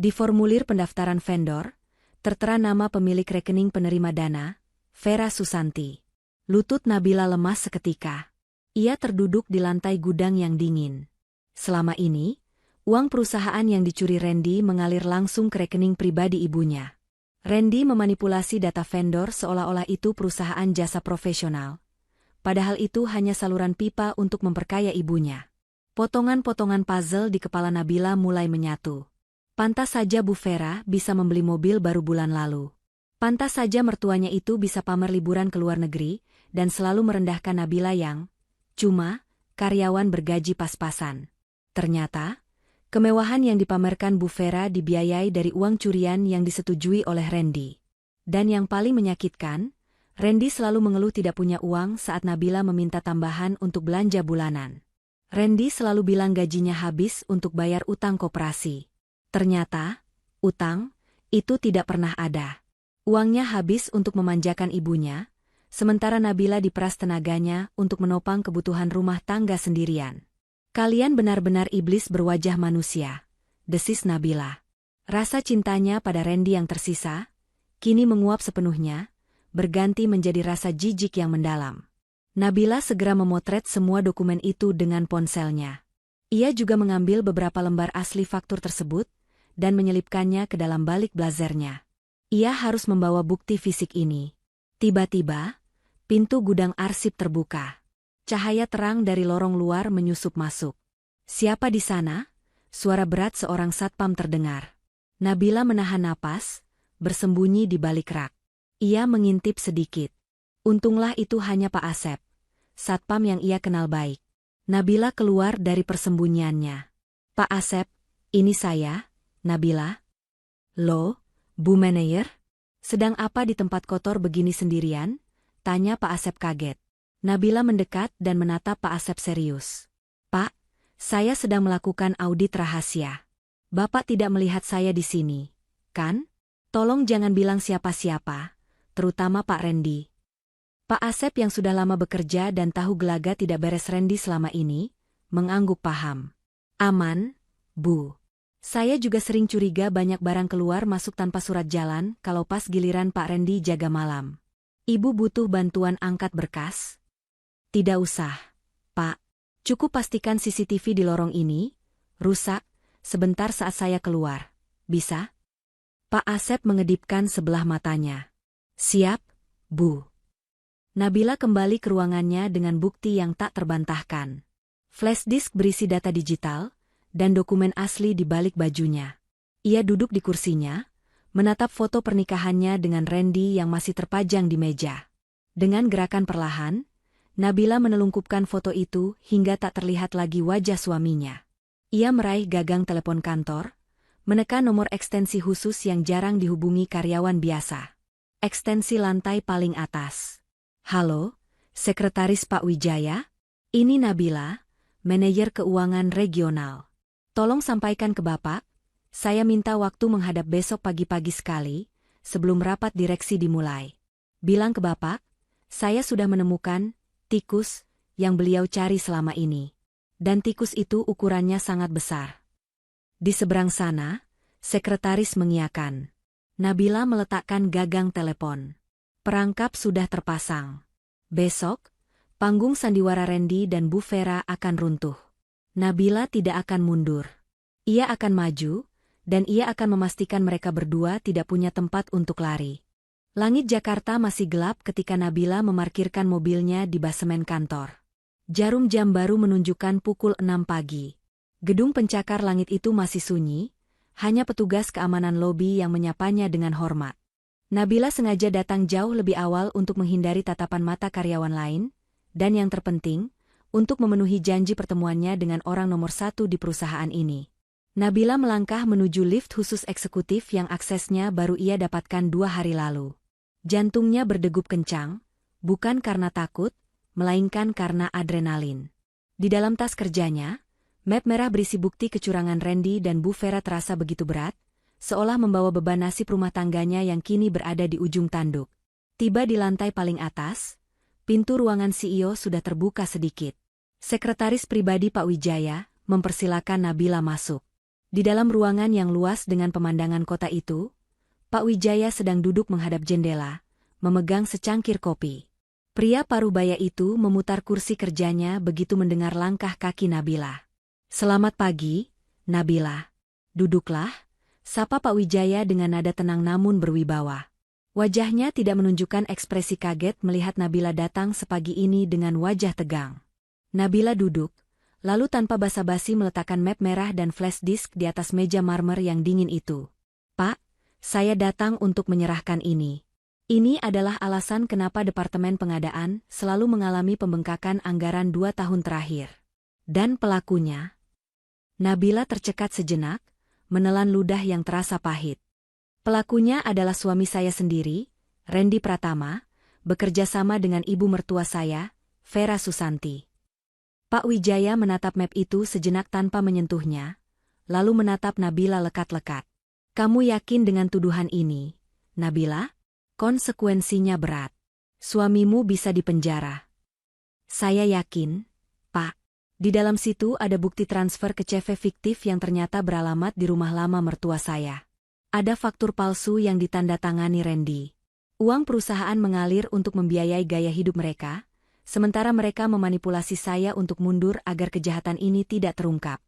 Di formulir pendaftaran vendor, tertera nama pemilik rekening penerima dana, Vera Susanti. Lutut Nabila lemas seketika. Ia terduduk di lantai gudang yang dingin. Selama ini, uang perusahaan yang dicuri Randy mengalir langsung ke rekening pribadi ibunya. Randy memanipulasi data vendor seolah-olah itu perusahaan jasa profesional. Padahal itu hanya saluran pipa untuk memperkaya ibunya. Potongan-potongan puzzle di kepala Nabila mulai menyatu. Pantas saja Bu Vera bisa membeli mobil baru bulan lalu. Pantas saja mertuanya itu bisa pamer liburan ke luar negeri dan selalu merendahkan Nabila yang cuma karyawan bergaji pas-pasan. Ternyata, kemewahan yang dipamerkan Bu Vera dibiayai dari uang curian yang disetujui oleh Randy. Dan yang paling menyakitkan, Randy selalu mengeluh tidak punya uang saat Nabila meminta tambahan untuk belanja bulanan. Randy selalu bilang gajinya habis untuk bayar utang koperasi. Ternyata, utang itu tidak pernah ada. Uangnya habis untuk memanjakan ibunya, sementara Nabila diperas tenaganya untuk menopang kebutuhan rumah tangga sendirian. Kalian benar-benar iblis berwajah manusia, desis Nabila. Rasa cintanya pada Randy yang tersisa, kini menguap sepenuhnya, berganti menjadi rasa jijik yang mendalam. Nabila segera memotret semua dokumen itu dengan ponselnya. Ia juga mengambil beberapa lembar asli faktur tersebut, dan menyelipkannya ke dalam balik blazernya. Ia harus membawa bukti fisik ini. Tiba-tiba, pintu gudang arsip terbuka. Cahaya terang dari lorong luar menyusup masuk. Siapa di sana? Suara berat seorang satpam terdengar. Nabila menahan napas, bersembunyi di balik rak. Ia mengintip sedikit. Untunglah itu hanya Pak Asep, satpam yang ia kenal baik. Nabila keluar dari persembunyiannya. Pak Asep, ini saya, Nabila. Loh, Bu Manayer? Sedang apa di tempat kotor begini sendirian? Tanya Pak Asep kaget. Nabila mendekat dan menatap Pak Asep serius. Pak, Saya sedang melakukan audit rahasia. Bapak tidak melihat saya di sini, kan? Tolong jangan bilang siapa-siapa, terutama Pak Randy. Pak Asep yang sudah lama bekerja dan tahu gelagat tidak beres Randy selama ini, mengangguk paham. Aman, Bu. Saya juga sering curiga banyak barang keluar masuk tanpa surat jalan kalau pas giliran Pak Randy jaga malam. Ibu butuh bantuan angkat berkas? Tidak usah, Pak. Cukup pastikan CCTV di lorong ini rusak sebentar saat saya keluar. Bisa? Pak Asep mengedipkan sebelah matanya. Siap, Bu. Nabila kembali ke ruangannya dengan bukti yang tak terbantahkan. Flash disk berisi data digital dan dokumen asli di balik bajunya. Ia duduk di kursinya, menatap foto pernikahannya dengan Randy yang masih terpajang di meja. Dengan gerakan perlahan, Nabila menelungkupkan foto itu hingga tak terlihat lagi wajah suaminya. Ia meraih gagang telepon kantor, menekan nomor ekstensi khusus yang jarang dihubungi karyawan biasa. Ekstensi lantai paling atas. Halo, Sekretaris Pak Wijaya? Ini Nabila, Manajer Keuangan Regional. Tolong sampaikan ke Bapak, saya minta waktu menghadap besok pagi-pagi sekali, sebelum rapat direksi dimulai. Bilang ke Bapak, saya sudah menemukan tikus yang beliau cari selama ini. Dan tikus itu ukurannya sangat besar. Di seberang sana, Sekretaris mengiyakan. Nabila meletakkan gagang telepon. Perangkap sudah terpasang. Besok, panggung sandiwara Randy dan Bu Vera akan runtuh. Nabila tidak akan mundur. Ia akan maju, dan ia akan memastikan mereka berdua tidak punya tempat untuk lari. Langit Jakarta masih gelap ketika Nabila memarkirkan mobilnya di basemen kantor. Jarum jam baru menunjukkan pukul 6 pagi. Gedung pencakar langit itu masih sunyi, hanya petugas keamanan lobi yang menyapanya dengan hormat. Nabila sengaja datang jauh lebih awal untuk menghindari tatapan mata karyawan lain, dan yang terpenting, untuk memenuhi janji pertemuannya dengan orang nomor 1 di perusahaan ini. Nabila melangkah menuju lift khusus eksekutif yang aksesnya baru ia dapatkan 2 hari lalu. Jantungnya berdegup kencang, bukan karena takut, melainkan karena adrenalin. Di dalam tas kerjanya, map merah berisi bukti kecurangan Randy dan Bu Vera terasa begitu berat, seolah membawa beban nasib rumah tangganya yang kini berada di ujung tanduk. Tiba di lantai paling atas, pintu ruangan CEO sudah terbuka sedikit. Sekretaris pribadi Pak Wijaya mempersilakan Nabila masuk. Di dalam ruangan yang luas dengan pemandangan kota itu, Pak Wijaya sedang duduk menghadap jendela, memegang secangkir kopi. Pria parubaya itu memutar kursi kerjanya begitu mendengar langkah kaki Nabila. Selamat pagi, Nabila. Duduklah. Sapa Pak Wijaya dengan nada tenang namun berwibawa. Wajahnya tidak menunjukkan ekspresi kaget melihat Nabila datang sepagi ini dengan wajah tegang. Nabila duduk, lalu tanpa basa-basi meletakkan map merah dan flash disk di atas meja marmer yang dingin itu. Pak, saya datang untuk menyerahkan ini. Ini adalah alasan kenapa Departemen Pengadaan selalu mengalami pembengkakan anggaran 2 tahun terakhir. Dan pelakunya? Nabila tercekat sejenak, menelan ludah yang terasa pahit. Pelakunya adalah suami saya sendiri, Randy Pratama, bekerja sama dengan ibu mertua saya, Vera Susanti. Pak Wijaya menatap map itu sejenak tanpa menyentuhnya, lalu menatap Nabila lekat-lekat. Kamu yakin dengan tuduhan ini, Nabila? Konsekuensinya berat. Suamimu bisa dipenjara. Saya yakin, Pak. Di dalam situ ada bukti transfer ke CV fiktif yang ternyata beralamat di rumah lama mertua saya. Ada faktur palsu yang ditandatangani Randy. Uang perusahaan mengalir untuk membiayai gaya hidup mereka, sementara mereka memanipulasi saya untuk mundur agar kejahatan ini tidak terungkap.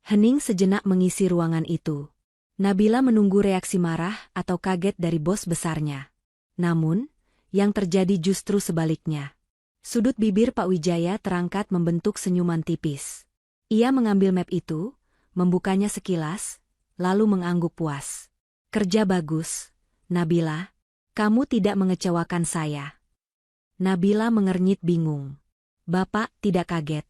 Hening sejenak mengisi ruangan itu. Nabila menunggu reaksi marah atau kaget dari bos besarnya. Namun, yang terjadi justru sebaliknya. Sudut bibir Pak Wijaya terangkat membentuk senyuman tipis. Ia mengambil map itu, membukanya sekilas, lalu mengangguk puas. Kerja bagus, Nabila. Kamu tidak mengecewakan saya. Nabila mengernyit bingung. Bapak tidak kaget.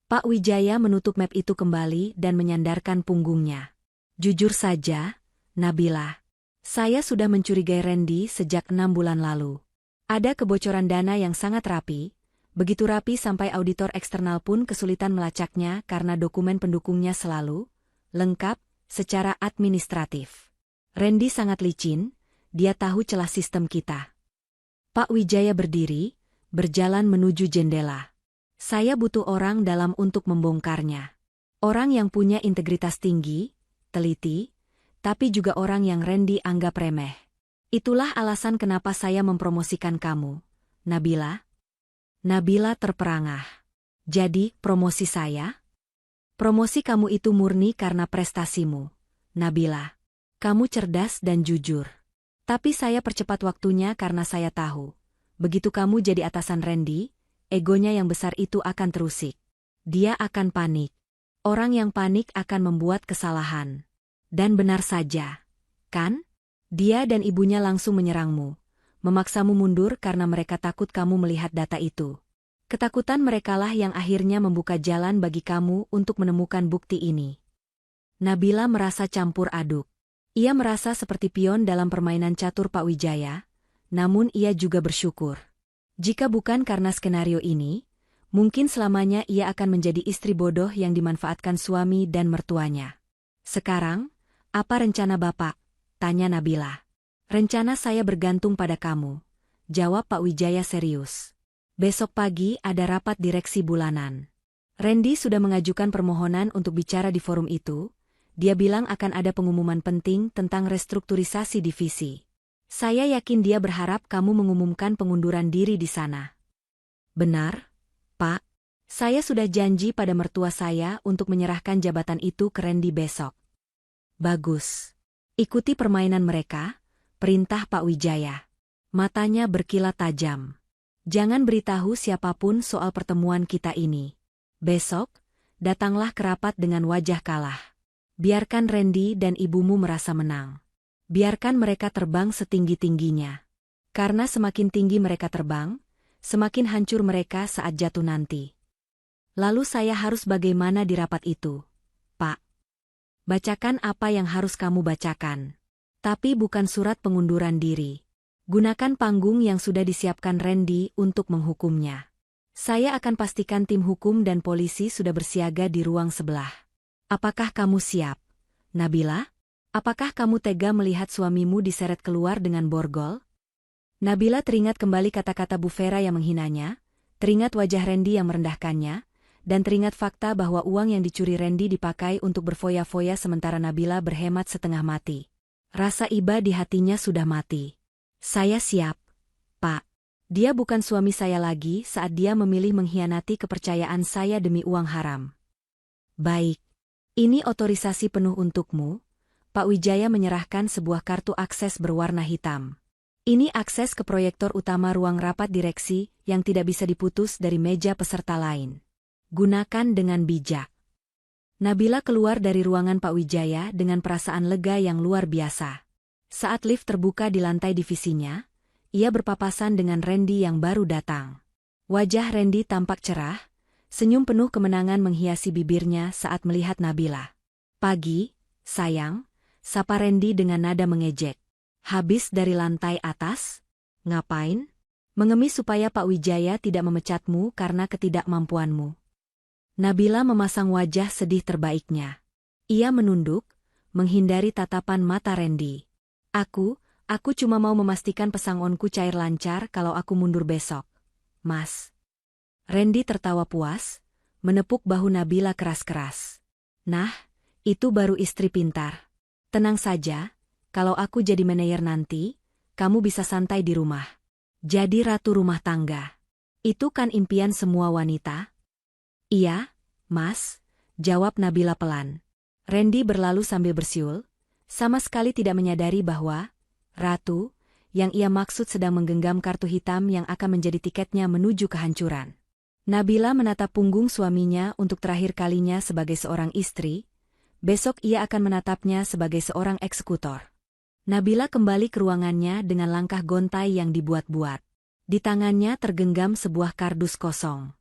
Pak Wijaya menutup map itu kembali dan menyandarkan punggungnya. Jujur saja, Nabila. Saya sudah mencurigai Randy sejak 6 bulan lalu. Ada kebocoran dana yang sangat rapi, Begitu rapi sampai auditor eksternal pun kesulitan melacaknya karena dokumen pendukungnya selalu lengkap secara administratif. Randy sangat licin, dia tahu celah sistem kita. Pak Wijaya berdiri, berjalan menuju jendela. Saya butuh orang dalam untuk membongkarnya. Orang yang punya integritas tinggi, teliti, tapi juga orang yang Randy anggap remeh. Itulah alasan kenapa saya mempromosikan kamu, Nabila. Nabila terperangah. Jadi, promosi saya? Promosi kamu itu murni karena prestasimu, Nabila. Kamu cerdas dan jujur. Tapi saya percepat waktunya karena saya tahu. Begitu kamu jadi atasan Randy, egonya yang besar itu akan terusik. Dia akan panik. Orang yang panik akan membuat kesalahan. Dan benar saja, kan? Dia dan ibunya langsung menyerangmu. Memaksamu mundur karena mereka takut kamu melihat data itu. Ketakutan merekalah yang akhirnya membuka jalan bagi kamu untuk menemukan bukti ini. Nabila merasa campur aduk. Ia merasa seperti pion dalam permainan catur Pak Wijaya, namun ia juga bersyukur. Jika bukan karena skenario ini, mungkin selamanya ia akan menjadi istri bodoh yang dimanfaatkan suami dan mertuanya. Sekarang, apa rencana Bapak? Tanya Nabila. Rencana saya bergantung pada kamu, jawab Pak Wijaya serius. Besok pagi ada rapat direksi bulanan. Randy sudah mengajukan permohonan untuk bicara di forum itu. Dia bilang akan ada pengumuman penting tentang restrukturisasi divisi. Saya yakin dia berharap kamu mengumumkan pengunduran diri di sana. Benar, Pak. Saya sudah janji pada mertua saya untuk menyerahkan jabatan itu ke Randy besok. Bagus. Ikuti permainan mereka, perintah Pak Wijaya. Matanya berkilat tajam. Jangan beritahu siapapun soal pertemuan kita ini. Besok, datanglah ke rapat dengan wajah kalah. Biarkan Randy dan ibumu merasa menang. Biarkan mereka terbang setinggi-tingginya. Karena semakin tinggi mereka terbang, semakin hancur mereka saat jatuh nanti. Lalu saya harus bagaimana di rapat itu, Pak? Bacakan apa yang harus kamu bacakan. Tapi bukan surat pengunduran diri. Gunakan panggung yang sudah disiapkan Randy untuk menghukumnya. Saya akan pastikan tim hukum dan polisi sudah bersiaga di ruang sebelah. Apakah kamu siap, Nabila? Apakah kamu tega melihat suamimu diseret keluar dengan borgol? Nabila teringat kembali kata-kata Bu Vera yang menghinanya, teringat wajah Randy yang merendahkannya, dan teringat fakta bahwa uang yang dicuri Randy dipakai untuk berfoya-foya sementara Nabila berhemat setengah mati. Rasa iba di hatinya sudah mati. Saya siap, Pak. Dia bukan suami saya lagi saat dia memilih mengkhianati kepercayaan saya demi uang haram. Baik. Ini otorisasi penuh untukmu. Pak Wijaya menyerahkan sebuah kartu akses berwarna hitam. Ini akses ke proyektor utama ruang rapat direksi yang tidak bisa diputus dari meja peserta lain. Gunakan dengan bijak. Nabila keluar dari ruangan Pak Wijaya dengan perasaan lega yang luar biasa. Saat lift terbuka di lantai divisinya, ia berpapasan dengan Randy yang baru datang. Wajah Randy tampak cerah, senyum penuh kemenangan menghiasi bibirnya saat melihat Nabila. Pagi, sayang, sapa Randy dengan nada mengejek. Habis dari lantai atas? Ngapain? Mengemis supaya Pak Wijaya tidak memecatmu karena ketidakmampuanmu. Nabila memasang wajah sedih terbaiknya. Ia menunduk, menghindari tatapan mata Randy. Aku cuma mau memastikan pesangonku cair lancar kalau aku mundur besok. Mas. Randy tertawa puas, menepuk bahu Nabila keras-keras. Nah, itu baru istri pintar. Tenang saja, kalau aku jadi manajer nanti, kamu bisa santai di rumah. Jadi ratu rumah tangga. Itu kan impian semua wanita? Iya, Mas, jawab Nabila pelan. Randy berlalu sambil bersiul, sama sekali tidak menyadari bahwa ratu, yang ia maksud sedang menggenggam kartu hitam yang akan menjadi tiketnya menuju kehancuran. Nabila menatap punggung suaminya untuk terakhir kalinya sebagai seorang istri, besok ia akan menatapnya sebagai seorang eksekutor. Nabila kembali ke ruangannya dengan langkah gontai yang dibuat-buat. Di tangannya tergenggam sebuah kardus kosong.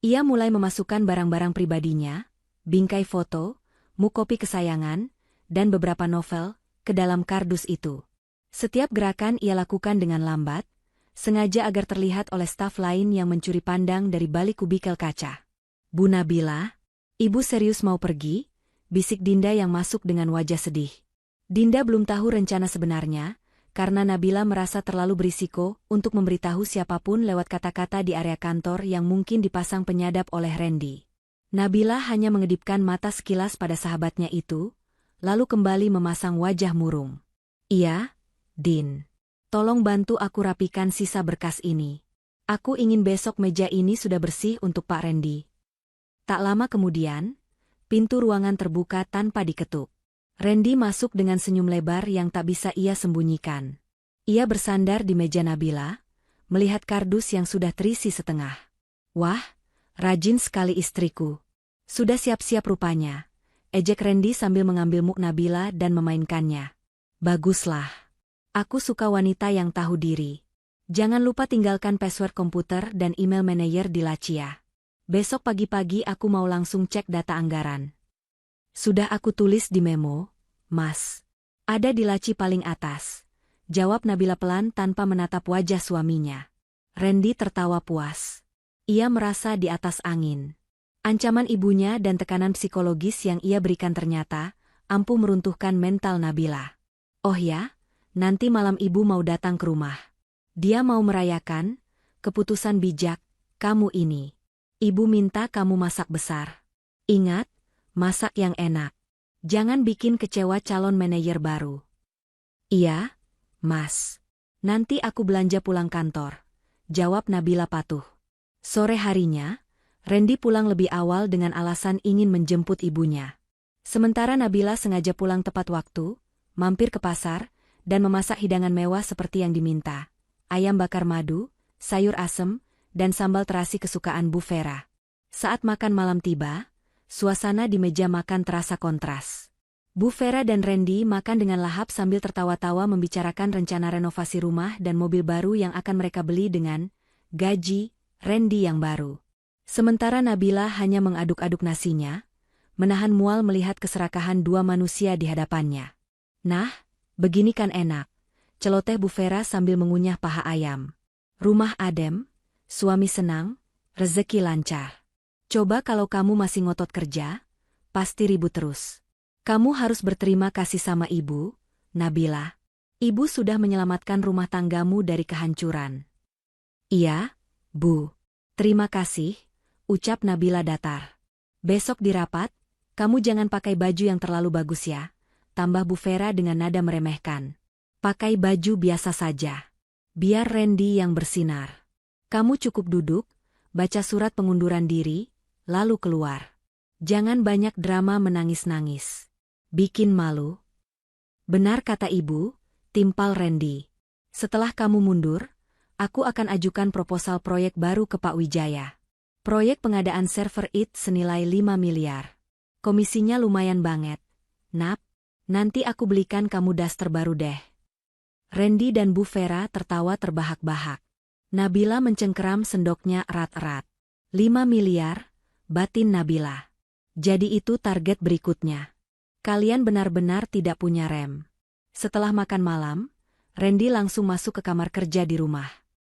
Ia mulai memasukkan barang-barang pribadinya, bingkai foto, muk kopi kesayangan, dan beberapa novel, ke dalam kardus itu. Setiap gerakan ia lakukan dengan lambat, sengaja agar terlihat oleh staf lain yang mencuri pandang dari balik kubikel kaca. "Bu Nabila, Ibu serius mau pergi?" bisik Dinda yang masuk dengan wajah sedih. Dinda belum tahu rencana sebenarnya, karena Nabila merasa terlalu berisiko untuk memberitahu siapapun lewat kata-kata di area kantor yang mungkin dipasang penyadap oleh Randy. Nabila hanya mengedipkan mata sekilas pada sahabatnya itu, lalu kembali memasang wajah murung. "Iya, Din. Tolong bantu aku rapikan sisa berkas ini. Aku ingin besok meja ini sudah bersih untuk Pak Randy." Tak lama kemudian, pintu ruangan terbuka tanpa diketuk. Randy masuk dengan senyum lebar yang tak bisa ia sembunyikan. Ia bersandar di meja Nabila, melihat kardus yang sudah terisi setengah. "Wah, rajin sekali istriku. Sudah siap-siap rupanya," ejek Randy sambil mengambil muk Nabila dan memainkannya. "Baguslah. Aku suka wanita yang tahu diri. Jangan lupa tinggalkan password komputer dan email manajer di laci ya. Besok pagi-pagi aku mau langsung cek data anggaran." "Sudah aku tulis di memo, Mas. Ada di laci paling atas," jawab Nabila pelan tanpa menatap wajah suaminya. Randy tertawa puas. Ia merasa di atas angin. Ancaman ibunya dan tekanan psikologis yang ia berikan ternyata ampuh meruntuhkan mental Nabila. "Oh ya, nanti malam ibu mau datang ke rumah. Dia mau merayakan keputusan bijak kamu ini. Ibu minta kamu masak besar. Ingat, masak yang enak. Jangan bikin kecewa calon manajer baru." "Iya, Mas. Nanti aku belanja pulang kantor," jawab Nabila patuh. Sore harinya, Randy pulang lebih awal dengan alasan ingin menjemput ibunya. Sementara Nabila sengaja pulang tepat waktu, mampir ke pasar, dan memasak hidangan mewah seperti yang diminta. Ayam bakar madu, sayur asem, dan sambal terasi kesukaan Bu Vera. Saat makan malam tiba, suasana di meja makan terasa kontras. Bu Vera dan Randy makan dengan lahap sambil tertawa-tawa membicarakan rencana renovasi rumah dan mobil baru yang akan mereka beli dengan gaji Randy yang baru. Sementara Nabila hanya mengaduk-aduk nasinya, menahan mual melihat keserakahan dua manusia di hadapannya. "Nah, begini kan enak," celoteh Bu Vera sambil mengunyah paha ayam. "Rumah adem, suami senang, rezeki lancar. Coba kalau kamu masih ngotot kerja, pasti ribut terus. Kamu harus berterima kasih sama ibu, Nabila. Ibu sudah menyelamatkan rumah tanggamu dari kehancuran." "Iya, Bu. Terima kasih," ucap Nabila datar. "Besok di rapat, kamu jangan pakai baju yang terlalu bagus ya," tambah Bu Vera dengan nada meremehkan. "Pakai baju biasa saja. Biar Randy yang bersinar. Kamu cukup duduk, baca surat pengunduran diri, lalu keluar. Jangan banyak drama menangis-nangis. Bikin malu." "Benar kata ibu," timpal Randy. "Setelah kamu mundur, aku akan ajukan proposal proyek baru ke Pak Wijaya. Proyek pengadaan server IT senilai 5 miliar. Komisinya lumayan banget. Nap, nanti aku belikan kamu daster baru deh." Randy dan Bu Vera tertawa terbahak-bahak. Nabila mencengkeram sendoknya erat-erat. 5 miliar, batin Nabila. Jadi itu target berikutnya. Kalian benar-benar tidak punya rem. Setelah makan malam, Randy langsung masuk ke kamar kerja di rumah.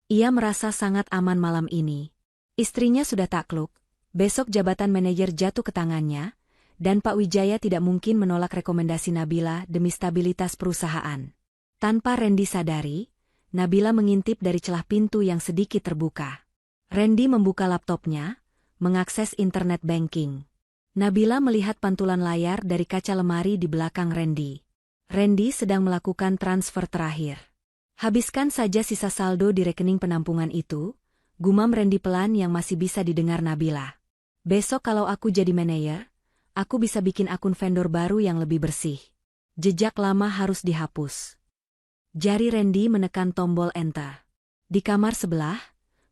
Ia merasa sangat aman malam ini. Istrinya sudah takluk, besok jabatan manajer jatuh ke tangannya, dan Pak Wijaya tidak mungkin menolak rekomendasi Nabila demi stabilitas perusahaan. Tanpa Randy sadari, Nabila mengintip dari celah pintu yang sedikit terbuka. Randy membuka laptopnya, mengakses internet banking. Nabila melihat pantulan layar dari kaca lemari di belakang Randy. Randy sedang melakukan transfer terakhir. "Habiskan saja sisa saldo di rekening penampungan itu," gumam Randy pelan yang masih bisa didengar Nabila. "Besok kalau aku jadi manajer, aku bisa bikin akun vendor baru yang lebih bersih. Jejak lama harus dihapus." Jari Randy menekan tombol enter. Di kamar sebelah,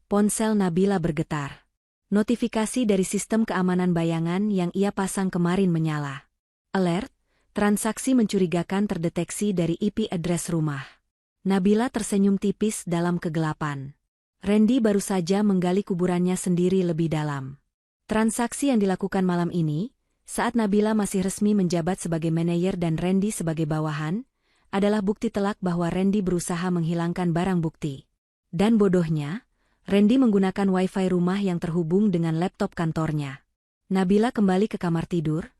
ponsel Nabila bergetar. Notifikasi dari sistem keamanan bayangan yang ia pasang kemarin menyala. Alert, transaksi mencurigakan terdeteksi dari IP address rumah. Nabila tersenyum tipis dalam kegelapan. Randy baru saja menggali kuburannya sendiri lebih dalam. Transaksi yang dilakukan malam ini, saat Nabila masih resmi menjabat sebagai manajer dan Randy sebagai bawahan, adalah bukti telak bahwa Randy berusaha menghilangkan barang bukti. Dan bodohnya, Randy menggunakan wifi rumah yang terhubung dengan laptop kantornya. Nabila kembali ke kamar tidur,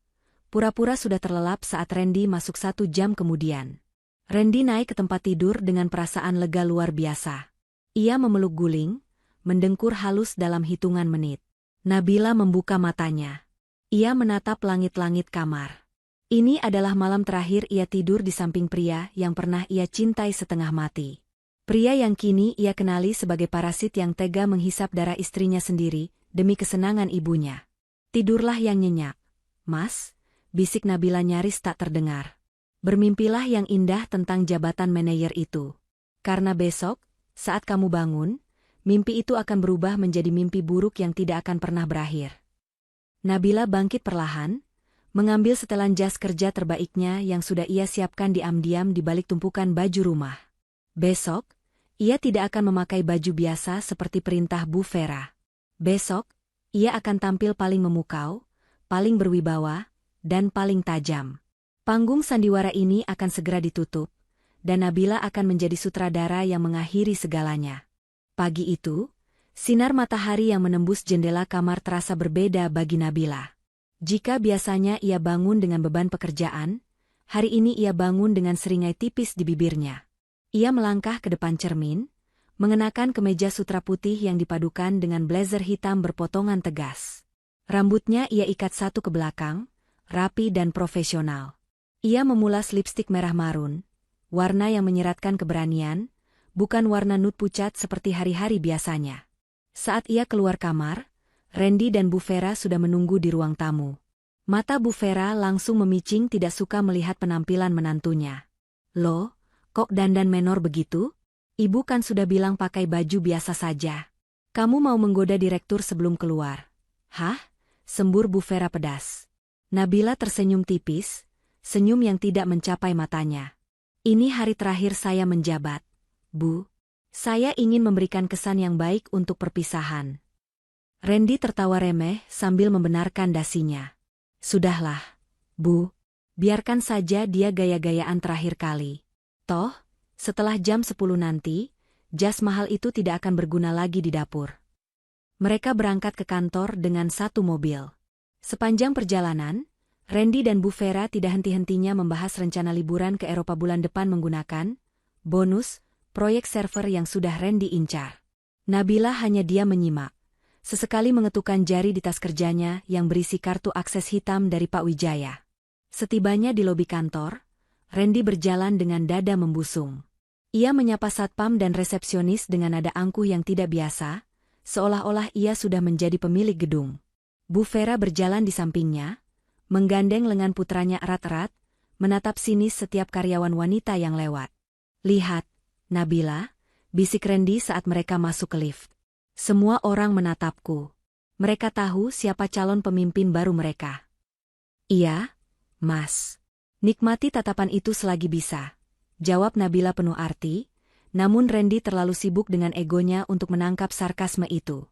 pura-pura sudah terlelap saat Randy masuk 1 jam kemudian. Randy naik ke tempat tidur dengan perasaan lega luar biasa. Ia memeluk guling, mendengkur halus dalam hitungan menit. Nabila membuka matanya. Ia menatap langit-langit kamar. Ini adalah malam terakhir ia tidur di samping pria yang pernah ia cintai setengah mati. Pria yang kini ia kenali sebagai parasit yang tega menghisap darah istrinya sendiri demi kesenangan ibunya. Tidurlah yang nyenyak, Mas, bisik Nabila nyaris tak terdengar. Bermimpilah yang indah tentang jabatan manajer itu. Karena besok, saat kamu bangun, mimpi itu akan berubah menjadi mimpi buruk yang tidak akan pernah berakhir. Nabila bangkit perlahan, mengambil setelan jas kerja terbaiknya yang sudah ia siapkan diam-diam di balik tumpukan baju rumah. Besok, ia tidak akan memakai baju biasa seperti perintah Bu Vera. Besok, ia akan tampil paling memukau, paling berwibawa, dan paling tajam. Panggung sandiwara ini akan segera ditutup, dan Nabila akan menjadi sutradara yang mengakhiri segalanya. Pagi itu, sinar matahari yang menembus jendela kamar terasa berbeda bagi Nabila. Jika biasanya ia bangun dengan beban pekerjaan, hari ini ia bangun dengan seringai tipis di bibirnya. Ia melangkah ke depan cermin, mengenakan kemeja sutra putih yang dipadukan dengan blazer hitam berpotongan tegas. Rambutnya ia ikat satu ke belakang, rapi dan profesional. Ia memulas lipstik merah marun, warna yang menyeratkan keberanian, bukan warna nude pucat seperti hari-hari biasanya. Saat ia keluar kamar, Randy dan Bu Vera sudah menunggu di ruang tamu. Mata Bu Vera langsung memicing tidak suka melihat penampilan menantunya. Loh, kok dandan menor begitu? Ibu kan sudah bilang pakai baju biasa saja. Kamu mau menggoda direktur sebelum keluar. Hah? Sembur Bu Vera pedas. Nabila tersenyum tipis, senyum yang tidak mencapai matanya. Ini hari terakhir saya menjabat, Bu. Saya ingin memberikan kesan yang baik untuk perpisahan. Randy tertawa remeh sambil membenarkan dasinya. Sudahlah, Bu. Biarkan saja dia gaya-gayaan terakhir kali. Toh, setelah jam 10 nanti, jas mahal itu tidak akan berguna lagi di dapur. Mereka berangkat ke kantor dengan satu mobil. Sepanjang perjalanan, Randy dan Bu Vera tidak henti-hentinya membahas rencana liburan ke Eropa bulan depan menggunakan bonus proyek server yang sudah Randy incar. Nabila hanya diam menyimak. Sesekali mengetukkan jari di tas kerjanya yang berisi kartu akses hitam dari Pak Wijaya. Setibanya di lobi kantor, Randy berjalan dengan dada membusung. Ia menyapa satpam dan resepsionis dengan nada angkuh yang tidak biasa, seolah-olah ia sudah menjadi pemilik gedung. Bu Vera berjalan di sampingnya, menggandeng lengan putranya erat-erat, menatap sinis setiap karyawan wanita yang lewat. Lihat, Nabila, bisik Randy saat mereka masuk ke lift. Semua orang menatapku. Mereka tahu siapa calon pemimpin baru mereka. Iya, Mas. Nikmati tatapan itu selagi bisa, jawab Nabila penuh arti, namun Randy terlalu sibuk dengan egonya untuk menangkap sarkasme itu.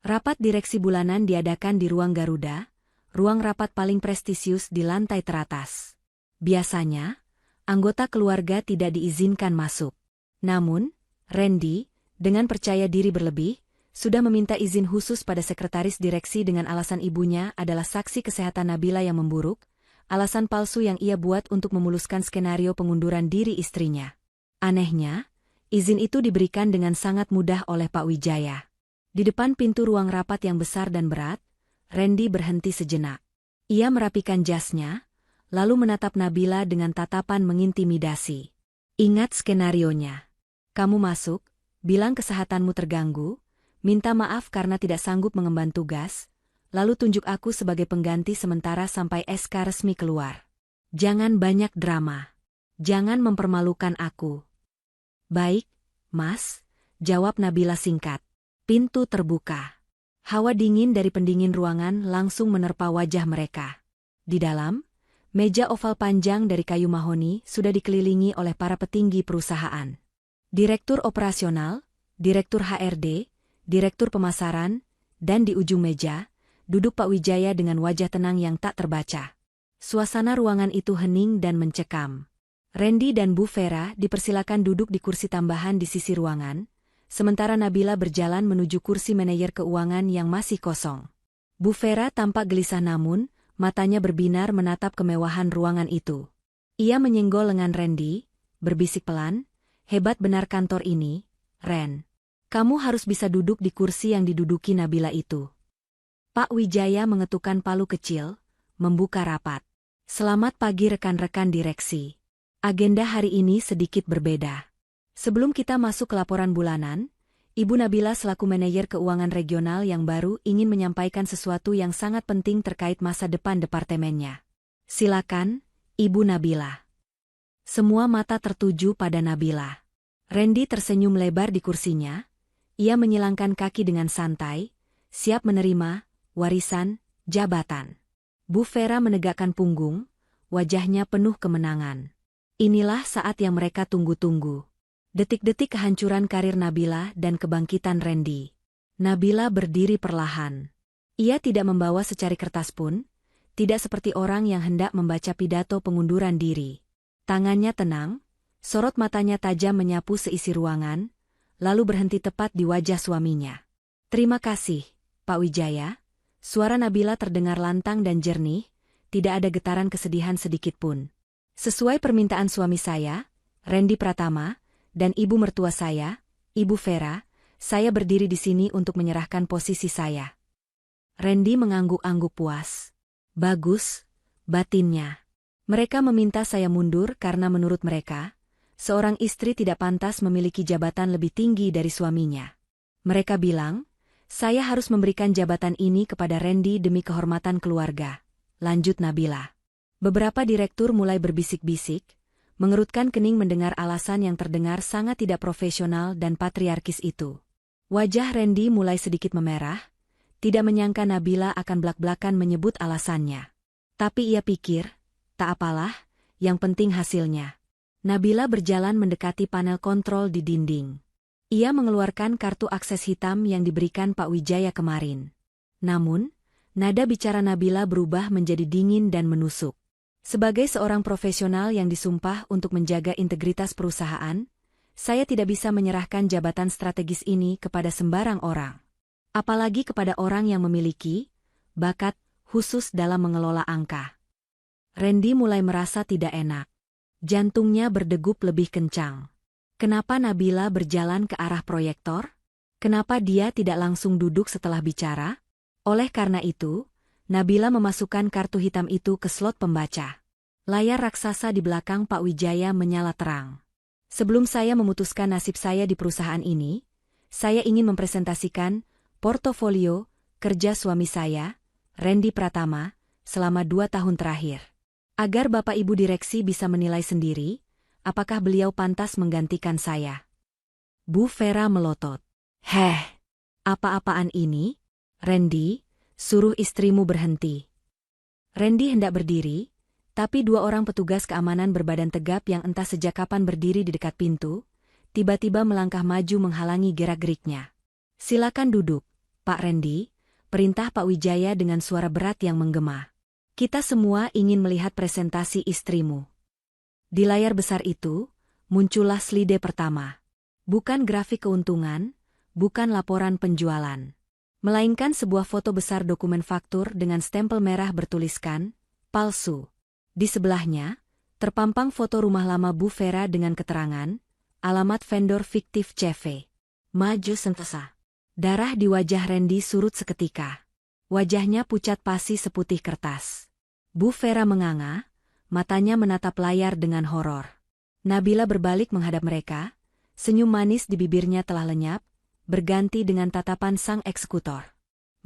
Rapat direksi bulanan diadakan di ruang Garuda, ruang rapat paling prestisius di lantai teratas. Biasanya, anggota keluarga tidak diizinkan masuk. Namun, Randy, dengan percaya diri berlebih, sudah meminta izin khusus pada sekretaris direksi dengan alasan ibunya adalah saksi kesehatan Nabila yang memburuk, alasan palsu yang ia buat untuk memuluskan skenario pengunduran diri istrinya. Anehnya, izin itu diberikan dengan sangat mudah oleh Pak Wijaya. Di depan pintu ruang rapat yang besar dan berat, Randy berhenti sejenak. Ia merapikan jasnya, lalu menatap Nabila dengan tatapan mengintimidasi. Ingat skenarionya. Kamu masuk, bilang kesehatanmu terganggu, minta maaf karena tidak sanggup mengemban tugas, lalu tunjuk aku sebagai pengganti sementara sampai SK resmi keluar. Jangan banyak drama. Jangan mempermalukan aku. Baik, Mas, jawab Nabila singkat. Pintu terbuka. Hawa dingin dari pendingin ruangan langsung menerpa wajah mereka. Di dalam, meja oval panjang dari kayu mahoni sudah dikelilingi oleh para petinggi perusahaan. Direktur operasional, direktur HRD, direktur pemasaran, dan di ujung meja, duduk Pak Wijaya dengan wajah tenang yang tak terbaca. Suasana ruangan itu hening dan mencekam. Randy dan Bu Vera dipersilakan duduk di kursi tambahan di sisi ruangan, sementara Nabila berjalan menuju kursi manajer keuangan yang masih kosong. Bu Vera tampak gelisah namun, matanya berbinar menatap kemewahan ruangan itu. Ia menyenggol lengan Randy, berbisik pelan, "Hebat benar kantor ini, Ren. Kamu harus bisa duduk di kursi yang diduduki Nabila itu." Pak Wijaya mengetukkan palu kecil, membuka rapat. "Selamat pagi rekan-rekan direksi. Agenda hari ini sedikit berbeda. Sebelum kita masuk ke laporan bulanan, Ibu Nabila selaku manajer keuangan regional yang baru ingin menyampaikan sesuatu yang sangat penting terkait masa depan departemennya. Silakan, Ibu Nabila." Semua mata tertuju pada Nabila. Randy tersenyum lebar di kursinya. Ia menyilangkan kaki dengan santai, siap menerima warisan jabatan. Bu Vera menegakkan punggung, wajahnya penuh kemenangan. Inilah saat yang mereka tunggu-tunggu. Detik-detik kehancuran karir Nabila dan kebangkitan Randy. Nabila berdiri perlahan. Ia tidak membawa secari kertas pun, tidak seperti orang yang hendak membaca pidato pengunduran diri. Tangannya tenang, sorot matanya tajam menyapu seisi ruangan, lalu berhenti tepat di wajah suaminya. "Terima kasih, Pak Wijaya." Suara Nabila terdengar lantang dan jernih, tidak ada getaran kesedihan sedikitpun. "Sesuai permintaan suami saya, Randy Pratama, dan ibu mertua saya, Ibu Vera, saya berdiri di sini untuk menyerahkan posisi saya." Randy mengangguk-angguk puas. "Bagus," batinnya. "Mereka meminta saya mundur karena menurut mereka, seorang istri tidak pantas memiliki jabatan lebih tinggi dari suaminya. Mereka bilang, saya harus memberikan jabatan ini kepada Randy demi kehormatan keluarga," lanjut Nabila. Beberapa direktur mulai berbisik-bisik, mengerutkan kening mendengar alasan yang terdengar sangat tidak profesional dan patriarkis itu. Wajah Randy mulai sedikit memerah, tidak menyangka Nabila akan blak-blakan menyebut alasannya. Tapi ia pikir, tak apalah, yang penting hasilnya. Nabila berjalan mendekati panel kontrol di dinding. Ia mengeluarkan kartu akses hitam yang diberikan Pak Wijaya kemarin. Namun, nada bicara Nabila berubah menjadi dingin dan menusuk. "Sebagai seorang profesional yang disumpah untuk menjaga integritas perusahaan, saya tidak bisa menyerahkan jabatan strategis ini kepada sembarang orang. Apalagi kepada orang yang memiliki bakat khusus dalam mengelola angka." Randy mulai merasa tidak enak. Jantungnya berdegup lebih kencang. Kenapa Nabila berjalan ke arah proyektor? Kenapa dia tidak langsung duduk setelah bicara? Oleh karena itu, Nabila memasukkan kartu hitam itu ke slot pembaca. Layar raksasa di belakang Pak Wijaya menyala terang. "Sebelum saya memutuskan nasib saya di perusahaan ini, saya ingin mempresentasikan portofolio kerja suami saya, Randy Pratama, selama 2 tahun terakhir. Agar Bapak Ibu direksi bisa menilai sendiri, apakah beliau pantas menggantikan saya." Bu Vera melotot. "Heh, apa-apaan ini? Randy, suruh istrimu berhenti." Randy hendak berdiri, tapi 2 orang petugas keamanan berbadan tegap yang entah sejak kapan berdiri di dekat pintu, tiba-tiba melangkah maju menghalangi gerak-geriknya. "Silakan duduk, Pak Randy," perintah Pak Wijaya dengan suara berat yang menggema. "Kita semua ingin melihat presentasi istrimu." Di layar besar itu, muncullah slide pertama. Bukan grafik keuntungan, bukan laporan penjualan, melainkan sebuah foto besar dokumen faktur dengan stempel merah bertuliskan, palsu. Di sebelahnya, terpampang foto rumah lama Bu Vera dengan keterangan, alamat vendor fiktif CV. Maju Sentosa. Darah di wajah Randy surut seketika. Wajahnya pucat pasi seputih kertas. Bu Vera menganga, matanya menatap layar dengan horor. Nabila berbalik menghadap mereka, senyum manis di bibirnya telah lenyap, berganti dengan tatapan sang eksekutor.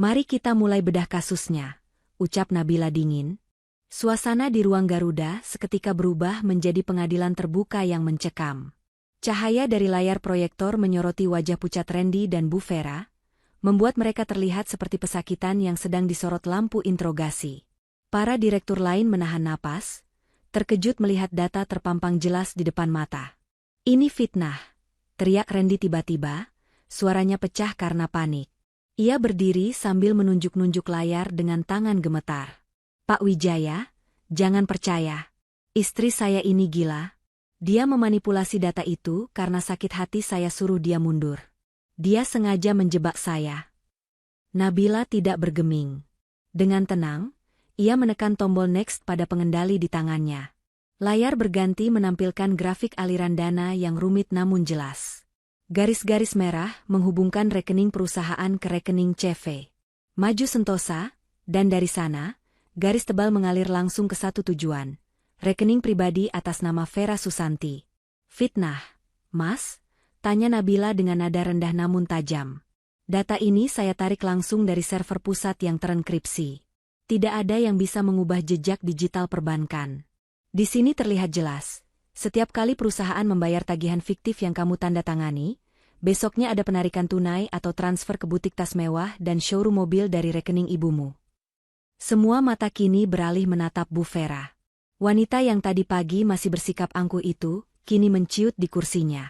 "Mari kita mulai bedah kasusnya," ucap Nabila dingin. Suasana di ruang Garuda seketika berubah menjadi pengadilan terbuka yang mencekam. Cahaya dari layar proyektor menyoroti wajah pucat Randy dan Bu Vera, membuat mereka terlihat seperti pesakitan yang sedang disorot lampu interogasi. Para direktur lain menahan napas, terkejut melihat data terpampang jelas di depan mata. "Ini fitnah," teriak Randy tiba-tiba, suaranya pecah karena panik. Ia berdiri sambil menunjuk-nunjuk layar dengan tangan gemetar. "Pak Wijaya, jangan percaya. Istri saya ini gila. Dia memanipulasi data itu karena sakit hati saya suruh dia mundur." Dia sengaja menjebak saya. Nabila tidak bergeming. Dengan tenang, ia menekan tombol next pada pengendali di tangannya. Layar berganti menampilkan grafik aliran dana yang rumit namun jelas. Garis-garis merah menghubungkan rekening perusahaan ke rekening CV. Maju Sentosa, dan dari sana, garis tebal mengalir langsung ke satu tujuan. Rekening pribadi atas nama Vera Susanti. Fitnah, Mas? Tanya Nabila dengan nada rendah namun tajam. Data ini saya tarik langsung dari server pusat yang terenkripsi. Tidak ada yang bisa mengubah jejak digital perbankan. Di sini terlihat jelas, setiap kali perusahaan membayar tagihan fiktif yang kamu tanda tangani, besoknya ada penarikan tunai atau transfer ke butik tas mewah dan showroom mobil dari rekening ibumu. Semua mata kini beralih menatap Bu Vera. Wanita yang tadi pagi masih bersikap angkuh itu, kini menciut di kursinya.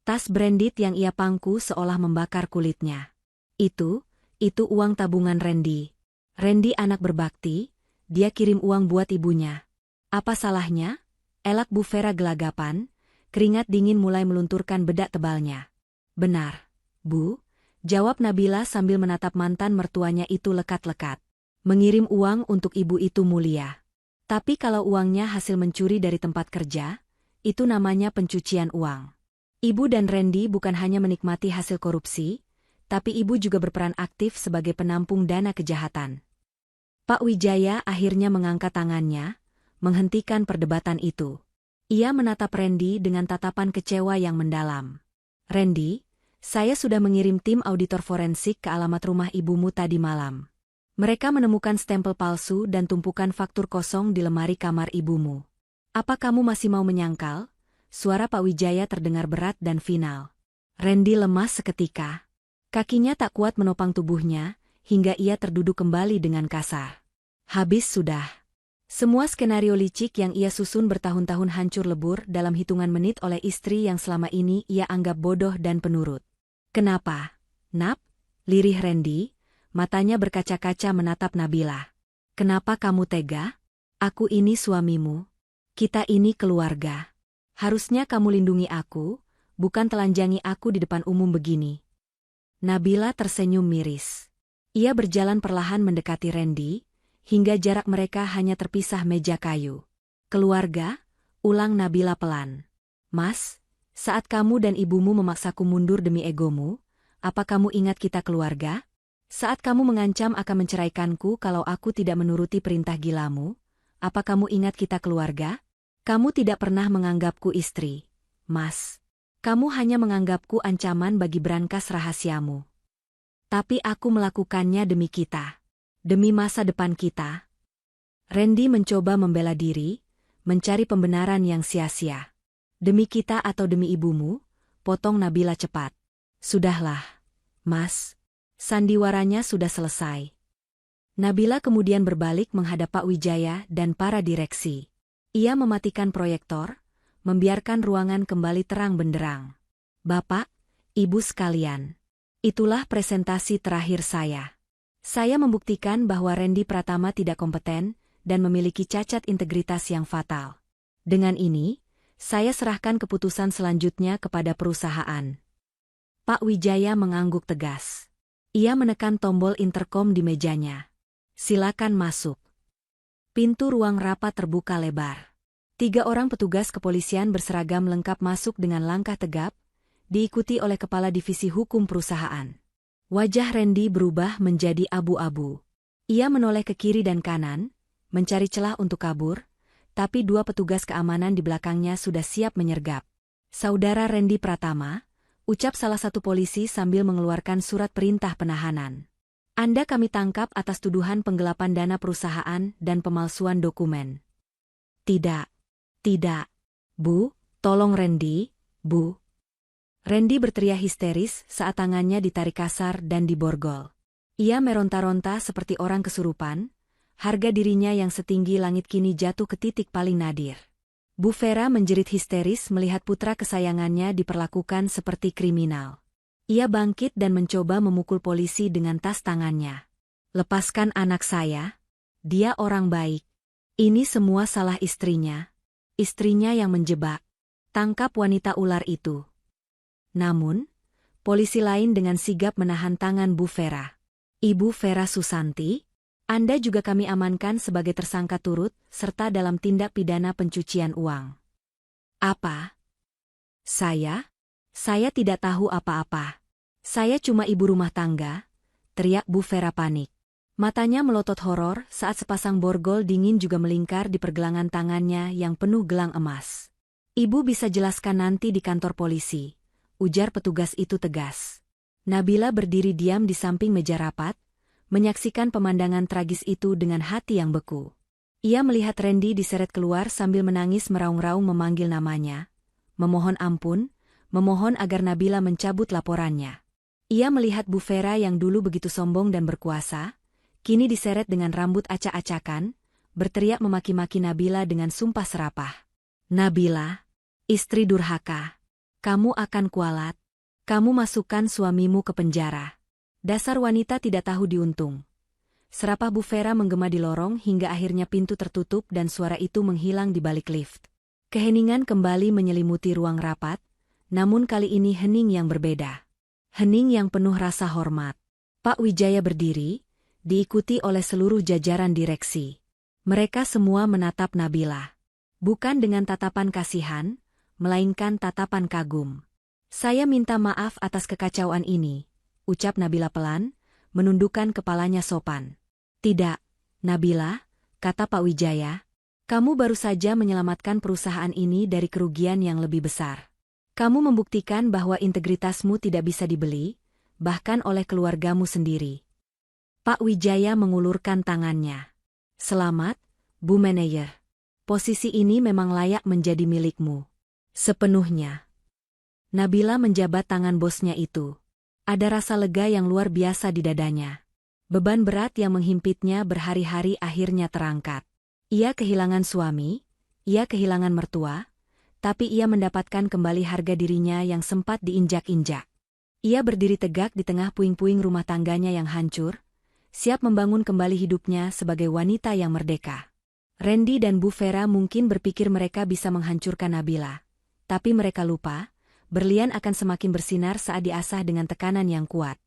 Tas branded yang ia pangku seolah membakar kulitnya. Itu uang tabungan Randy. Randy anak berbakti, dia kirim uang buat ibunya. Apa salahnya? Elak Bu Vera gelagapan, keringat dingin mulai melunturkan bedak tebalnya. Benar, Bu, jawab Nabila sambil menatap mantan mertuanya itu lekat-lekat. Mengirim uang untuk ibu itu mulia. Tapi kalau uangnya hasil mencuri dari tempat kerja, itu namanya pencucian uang. Ibu dan Randy bukan hanya menikmati hasil korupsi, tapi ibu juga berperan aktif sebagai penampung dana kejahatan. Pak Wijaya akhirnya mengangkat tangannya, menghentikan perdebatan itu. Ia menatap Randy dengan tatapan kecewa yang mendalam. Randy, saya sudah mengirim tim auditor forensik ke alamat rumah ibumu tadi malam. Mereka menemukan stempel palsu dan tumpukan faktur kosong di lemari kamar ibumu. Apa kamu masih mau menyangkal? Suara Pak Wijaya terdengar berat dan final. Randy lemas seketika. Kakinya tak kuat menopang tubuhnya, hingga ia terduduk kembali dengan kasar. Habis sudah. Semua skenario licik yang ia susun bertahun-tahun hancur lebur dalam hitungan menit oleh istri yang selama ini ia anggap bodoh dan penurut. Kenapa? Nap? Lirih Randy, matanya berkaca-kaca menatap Nabila. Kenapa kamu tega? Aku ini suamimu. Kita ini keluarga. Harusnya kamu lindungi aku, bukan telanjangi aku di depan umum begini. Nabila tersenyum miris. Ia berjalan perlahan mendekati Randy, hingga jarak mereka hanya terpisah meja kayu. Keluarga? Ulang Nabila pelan. Mas, saat kamu dan ibumu memaksaku mundur demi egomu, apa kamu ingat kita keluarga? Saat kamu mengancam akan menceraikanku kalau aku tidak menuruti perintah gilamu, apa kamu ingat kita keluarga? Kamu tidak pernah menganggapku istri, Mas. Kamu hanya menganggapku ancaman bagi brankas rahasiamu. Tapi aku melakukannya demi kita. Demi masa depan kita. Randy mencoba membela diri, mencari pembenaran yang sia-sia. Demi kita atau demi ibumu? Potong Nabila cepat. Sudahlah, Mas. Sandiwaranya sudah selesai. Nabila kemudian berbalik menghadap Pak Wijaya dan para direksi. Ia mematikan proyektor, membiarkan ruangan kembali terang benderang. Bapak, Ibu sekalian, itulah presentasi terakhir saya. Saya membuktikan bahwa Randy Pratama tidak kompeten dan memiliki cacat integritas yang fatal. Dengan ini, saya serahkan keputusan selanjutnya kepada perusahaan. Pak Wijaya mengangguk tegas. Ia menekan tombol interkom di mejanya. Silakan masuk. Pintu ruang rapat terbuka lebar. 3 orang petugas kepolisian berseragam lengkap masuk dengan langkah tegap, diikuti oleh Kepala Divisi Hukum Perusahaan. Wajah Randy berubah menjadi abu-abu. Ia menoleh ke kiri dan kanan, mencari celah untuk kabur, tapi 2 petugas keamanan di belakangnya sudah siap menyergap. Saudara Randy Pratama, ucap salah satu polisi sambil mengeluarkan surat perintah penahanan. Anda kami tangkap atas tuduhan penggelapan dana perusahaan dan pemalsuan dokumen. Tidak. Tidak. Bu, tolong Randy, Bu. Randy berteriak histeris saat tangannya ditarik kasar dan diborgol. Ia meronta-ronta seperti orang kesurupan, harga dirinya yang setinggi langit kini jatuh ke titik paling nadir. Bu Vera menjerit histeris melihat putra kesayangannya diperlakukan seperti kriminal. Ia bangkit dan mencoba memukul polisi dengan tas tangannya. Lepaskan anak saya. Dia orang baik. Ini semua salah istrinya. Istrinya yang menjebak. Tangkap wanita ular itu. Namun, Polisi lain dengan sigap menahan tangan Bu Vera. Ibu Vera Susanti, Anda juga kami amankan sebagai tersangka turut, serta dalam tindak pidana pencucian uang. Apa? Saya? Saya tidak tahu apa-apa. Saya cuma ibu rumah tangga, teriak Bu Vera panik. Matanya melotot horor saat sepasang borgol dingin juga melingkar di pergelangan tangannya yang penuh gelang emas. Ibu bisa jelaskan nanti di kantor polisi, ujar petugas itu tegas. Nabila berdiri diam di samping meja rapat, menyaksikan pemandangan tragis itu dengan hati yang beku. Ia melihat Randy diseret keluar sambil menangis meraung-raung memanggil namanya, memohon ampun, memohon agar Nabila mencabut laporannya. Ia melihat Bu Vera yang dulu begitu sombong dan berkuasa, kini diseret dengan rambut acak-acakan, berteriak memaki-maki Nabila dengan sumpah serapah. Nabila, istri durhaka. Kamu akan kualat. Kamu masukkan suamimu ke penjara. Dasar wanita tidak tahu diuntung. Serapah Bu Vera menggema di lorong hingga akhirnya pintu tertutup dan suara itu menghilang di balik lift. Keheningan kembali menyelimuti ruang rapat, namun kali ini hening yang berbeda. Hening yang penuh rasa hormat. Pak Wijaya berdiri, diikuti oleh seluruh jajaran direksi. Mereka semua menatap Nabila. Bukan dengan tatapan kasihan, melainkan tatapan kagum. Saya minta maaf atas kekacauan ini, ucap Nabila pelan, menundukkan kepalanya sopan. Tidak, Nabila, kata Pak Wijaya, kamu baru saja menyelamatkan perusahaan ini dari kerugian yang lebih besar. Kamu membuktikan bahwa integritasmu tidak bisa dibeli, bahkan oleh keluargamu sendiri. Pak Wijaya mengulurkan tangannya. Selamat, Bu Manajer. Posisi ini memang layak menjadi milikmu. Sepenuhnya. Nabila menjabat tangan bosnya itu. Ada rasa lega yang luar biasa di dadanya. Beban berat yang menghimpitnya berhari-hari akhirnya terangkat. Ia kehilangan suami, ia kehilangan mertua, tapi ia mendapatkan kembali harga dirinya yang sempat diinjak-injak. Ia berdiri tegak di tengah puing-puing rumah tangganya yang hancur, siap membangun kembali hidupnya sebagai wanita yang merdeka. Randy dan Bu Vera mungkin berpikir mereka bisa menghancurkan Nabila. Tapi mereka lupa, berlian akan semakin bersinar saat diasah dengan tekanan yang kuat.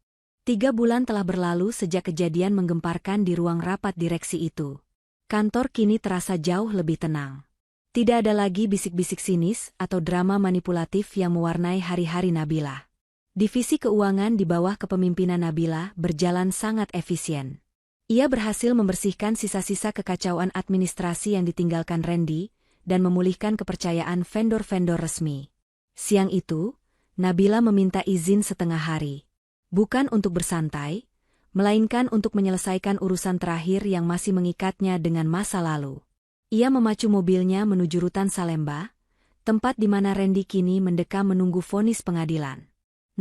3 bulan telah berlalu sejak kejadian menggemparkan di ruang rapat direksi itu. Kantor kini terasa jauh lebih tenang. Tidak ada lagi bisik-bisik sinis atau drama manipulatif yang mewarnai hari-hari Nabila. Divisi keuangan di bawah kepemimpinan Nabila berjalan sangat efisien. Ia berhasil membersihkan sisa-sisa kekacauan administrasi yang ditinggalkan Randy, dan memulihkan kepercayaan vendor-vendor resmi. Siang itu, Nabila meminta izin setengah hari. Bukan untuk bersantai, melainkan untuk menyelesaikan urusan terakhir yang masih mengikatnya dengan masa lalu. Ia memacu mobilnya menuju rutan Salemba, tempat di mana Randy kini mendekam menunggu vonis pengadilan.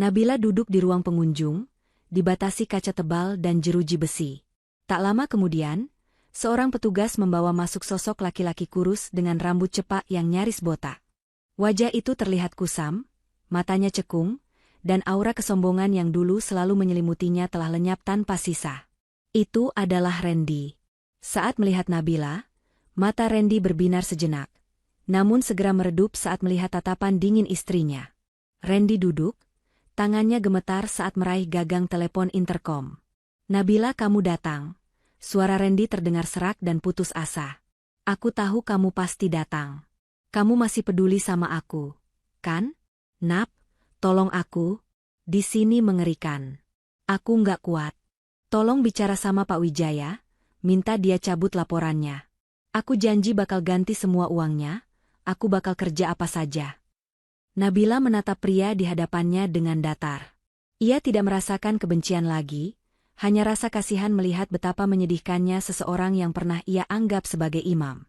Nabila duduk di ruang pengunjung, dibatasi kaca tebal dan jeruji besi. Tak lama kemudian, seorang petugas membawa masuk sosok laki-laki kurus dengan rambut cepak yang nyaris botak. Wajah itu terlihat kusam, matanya cekung, dan aura kesombongan yang dulu selalu menyelimutinya telah lenyap tanpa sisa. Itu adalah Randy. Saat melihat Nabila, mata Randy berbinar sejenak, namun segera meredup saat melihat tatapan dingin istrinya. Randy duduk, tangannya gemetar saat meraih gagang telepon interkom. Nabila, kamu datang. Suara Randy terdengar serak dan putus asa. Aku tahu kamu pasti datang. Kamu masih peduli sama aku, kan? Nap, tolong aku. Di sini mengerikan. Aku nggak kuat. Tolong bicara sama Pak Wijaya, minta dia cabut laporannya. Aku janji bakal ganti semua uangnya, aku bakal kerja apa saja. Nabila menatap pria di hadapannya dengan datar. Ia tidak merasakan kebencian lagi, hanya rasa kasihan melihat betapa menyedihkannya seseorang yang pernah ia anggap sebagai imam.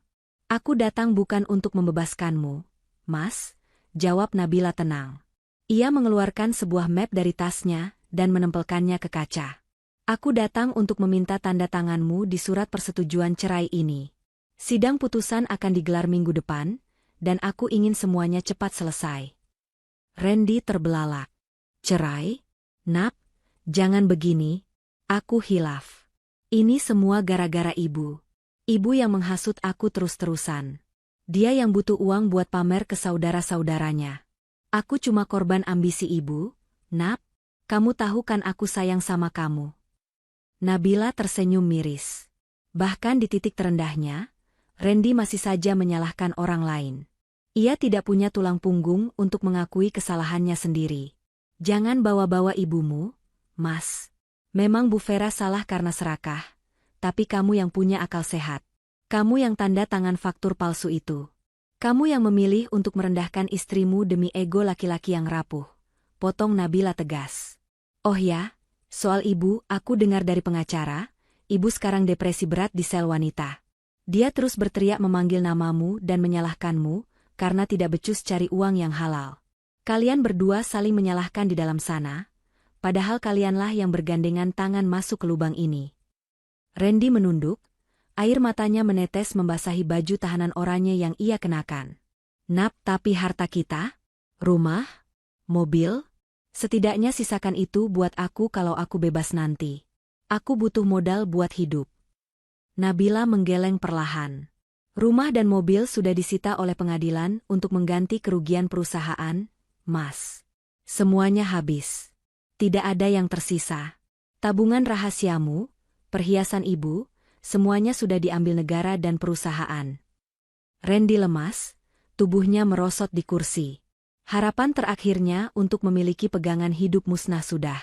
Aku datang bukan untuk membebaskanmu, Mas, jawab Nabila tenang. Ia mengeluarkan sebuah map dari tasnya dan menempelkannya ke kaca. Aku datang untuk meminta tanda tanganmu di surat persetujuan cerai ini. Sidang putusan akan digelar minggu depan, dan aku ingin semuanya cepat selesai. Randy terbelalak. Cerai? Nap, jangan begini. Aku hilaf. Ini semua gara-gara ibu. Ibu yang menghasut aku terus-terusan. Dia yang butuh uang buat pamer ke saudara-saudaranya. Aku cuma korban ambisi ibu, Nap. Kamu tahu kan aku sayang sama kamu. Nabila tersenyum miris. Bahkan di titik terendahnya, Randy masih saja menyalahkan orang lain. Ia tidak punya tulang punggung untuk mengakui kesalahannya sendiri. Jangan bawa-bawa ibumu, Mas. Memang Bu Vera salah karena serakah, tapi kamu yang punya akal sehat. Kamu yang tanda tangan faktur palsu itu. Kamu yang memilih untuk merendahkan istrimu demi ego laki-laki yang rapuh. Potong Nabila tegas. Oh ya, soal ibu, aku dengar dari pengacara, ibu sekarang depresi berat di sel wanita. Dia terus berteriak memanggil namamu dan menyalahkanmu, karena tidak becus cari uang yang halal. Kalian berdua saling menyalahkan di dalam sana, padahal kalianlah yang bergandengan tangan masuk ke lubang ini. Randy menunduk, air matanya menetes membasahi baju tahanan oranye yang ia kenakan. Nap, tapi harta kita? Rumah? Mobil? Setidaknya sisakan itu buat aku kalau aku bebas nanti. Aku butuh modal buat hidup. Nabila menggeleng perlahan. Rumah dan mobil sudah disita oleh pengadilan untuk mengganti kerugian perusahaan, Mas. Semuanya habis. Tidak ada yang tersisa. Tabungan rahasiamu, perhiasan ibu, semuanya sudah diambil negara dan perusahaan. Randy lemas, tubuhnya merosot di kursi. Harapan terakhirnya untuk memiliki pegangan hidup musnah sudah.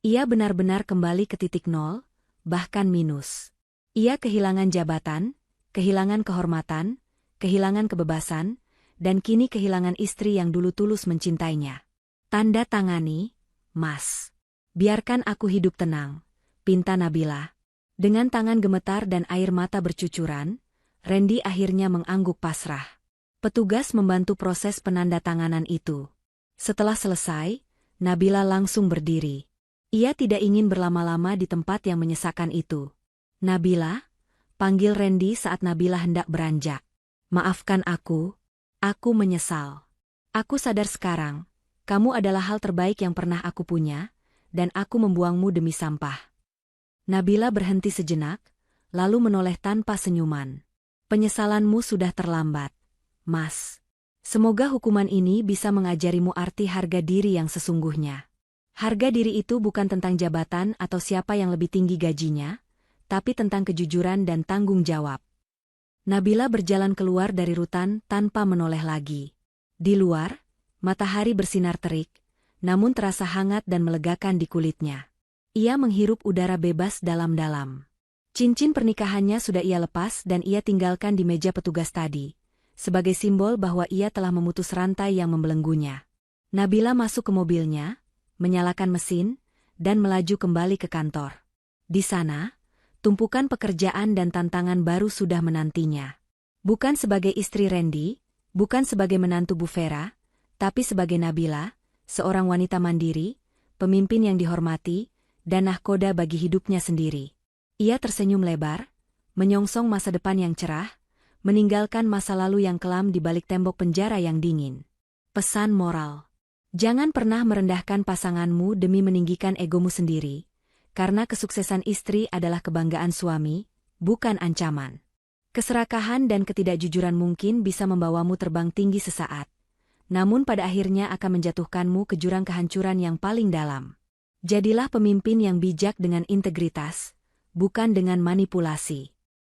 Ia benar-benar kembali ke titik nol, bahkan minus. Ia kehilangan jabatan, kehilangan kehormatan, kehilangan kebebasan, dan kini kehilangan istri yang dulu tulus mencintainya. Tanda tangani, Mas. Biarkan aku hidup tenang, pinta Nabila. Dengan tangan gemetar dan air mata bercucuran, Randy akhirnya mengangguk pasrah. Petugas membantu proses penandatanganan itu. Setelah selesai, Nabila langsung berdiri. Ia tidak ingin berlama-lama di tempat yang menyesakan itu. Nabila, panggil Randy saat Nabila hendak beranjak. Maafkan aku menyesal. Aku sadar sekarang, kamu adalah hal terbaik yang pernah aku punya, dan aku membuangmu demi sampah. Nabila berhenti sejenak, lalu menoleh tanpa senyuman. Penyesalanmu sudah terlambat, Mas. Semoga hukuman ini bisa mengajarimu arti harga diri yang sesungguhnya. Harga diri itu bukan tentang jabatan atau siapa yang lebih tinggi gajinya, tapi tentang kejujuran dan tanggung jawab. Nabila berjalan keluar dari rutan tanpa menoleh lagi. Di luar, matahari bersinar terik, namun terasa hangat dan melegakan di kulitnya. Ia menghirup udara bebas dalam-dalam. Cincin pernikahannya sudah ia lepas dan ia tinggalkan di meja petugas tadi, sebagai simbol bahwa ia telah memutus rantai yang membelenggunya. Nabila masuk ke mobilnya, menyalakan mesin, dan melaju kembali ke kantor. Di sana, tumpukan pekerjaan dan tantangan baru sudah menantinya. Bukan sebagai istri Randy, bukan sebagai menantu Bu Vera, tapi sebagai Nabila, seorang wanita mandiri, pemimpin yang dihormati, dan nahkoda bagi hidupnya sendiri. Ia tersenyum lebar, menyongsong masa depan yang cerah, meninggalkan masa lalu yang kelam di balik tembok penjara yang dingin. Pesan moral. Jangan pernah merendahkan pasanganmu demi meninggikan egomu sendiri, karena kesuksesan istri adalah kebanggaan suami, bukan ancaman. Keserakahan dan ketidakjujuran mungkin bisa membawamu terbang tinggi sesaat, namun pada akhirnya akan menjatuhkanmu ke jurang kehancuran yang paling dalam. Jadilah pemimpin yang bijak dengan integritas, bukan dengan manipulasi.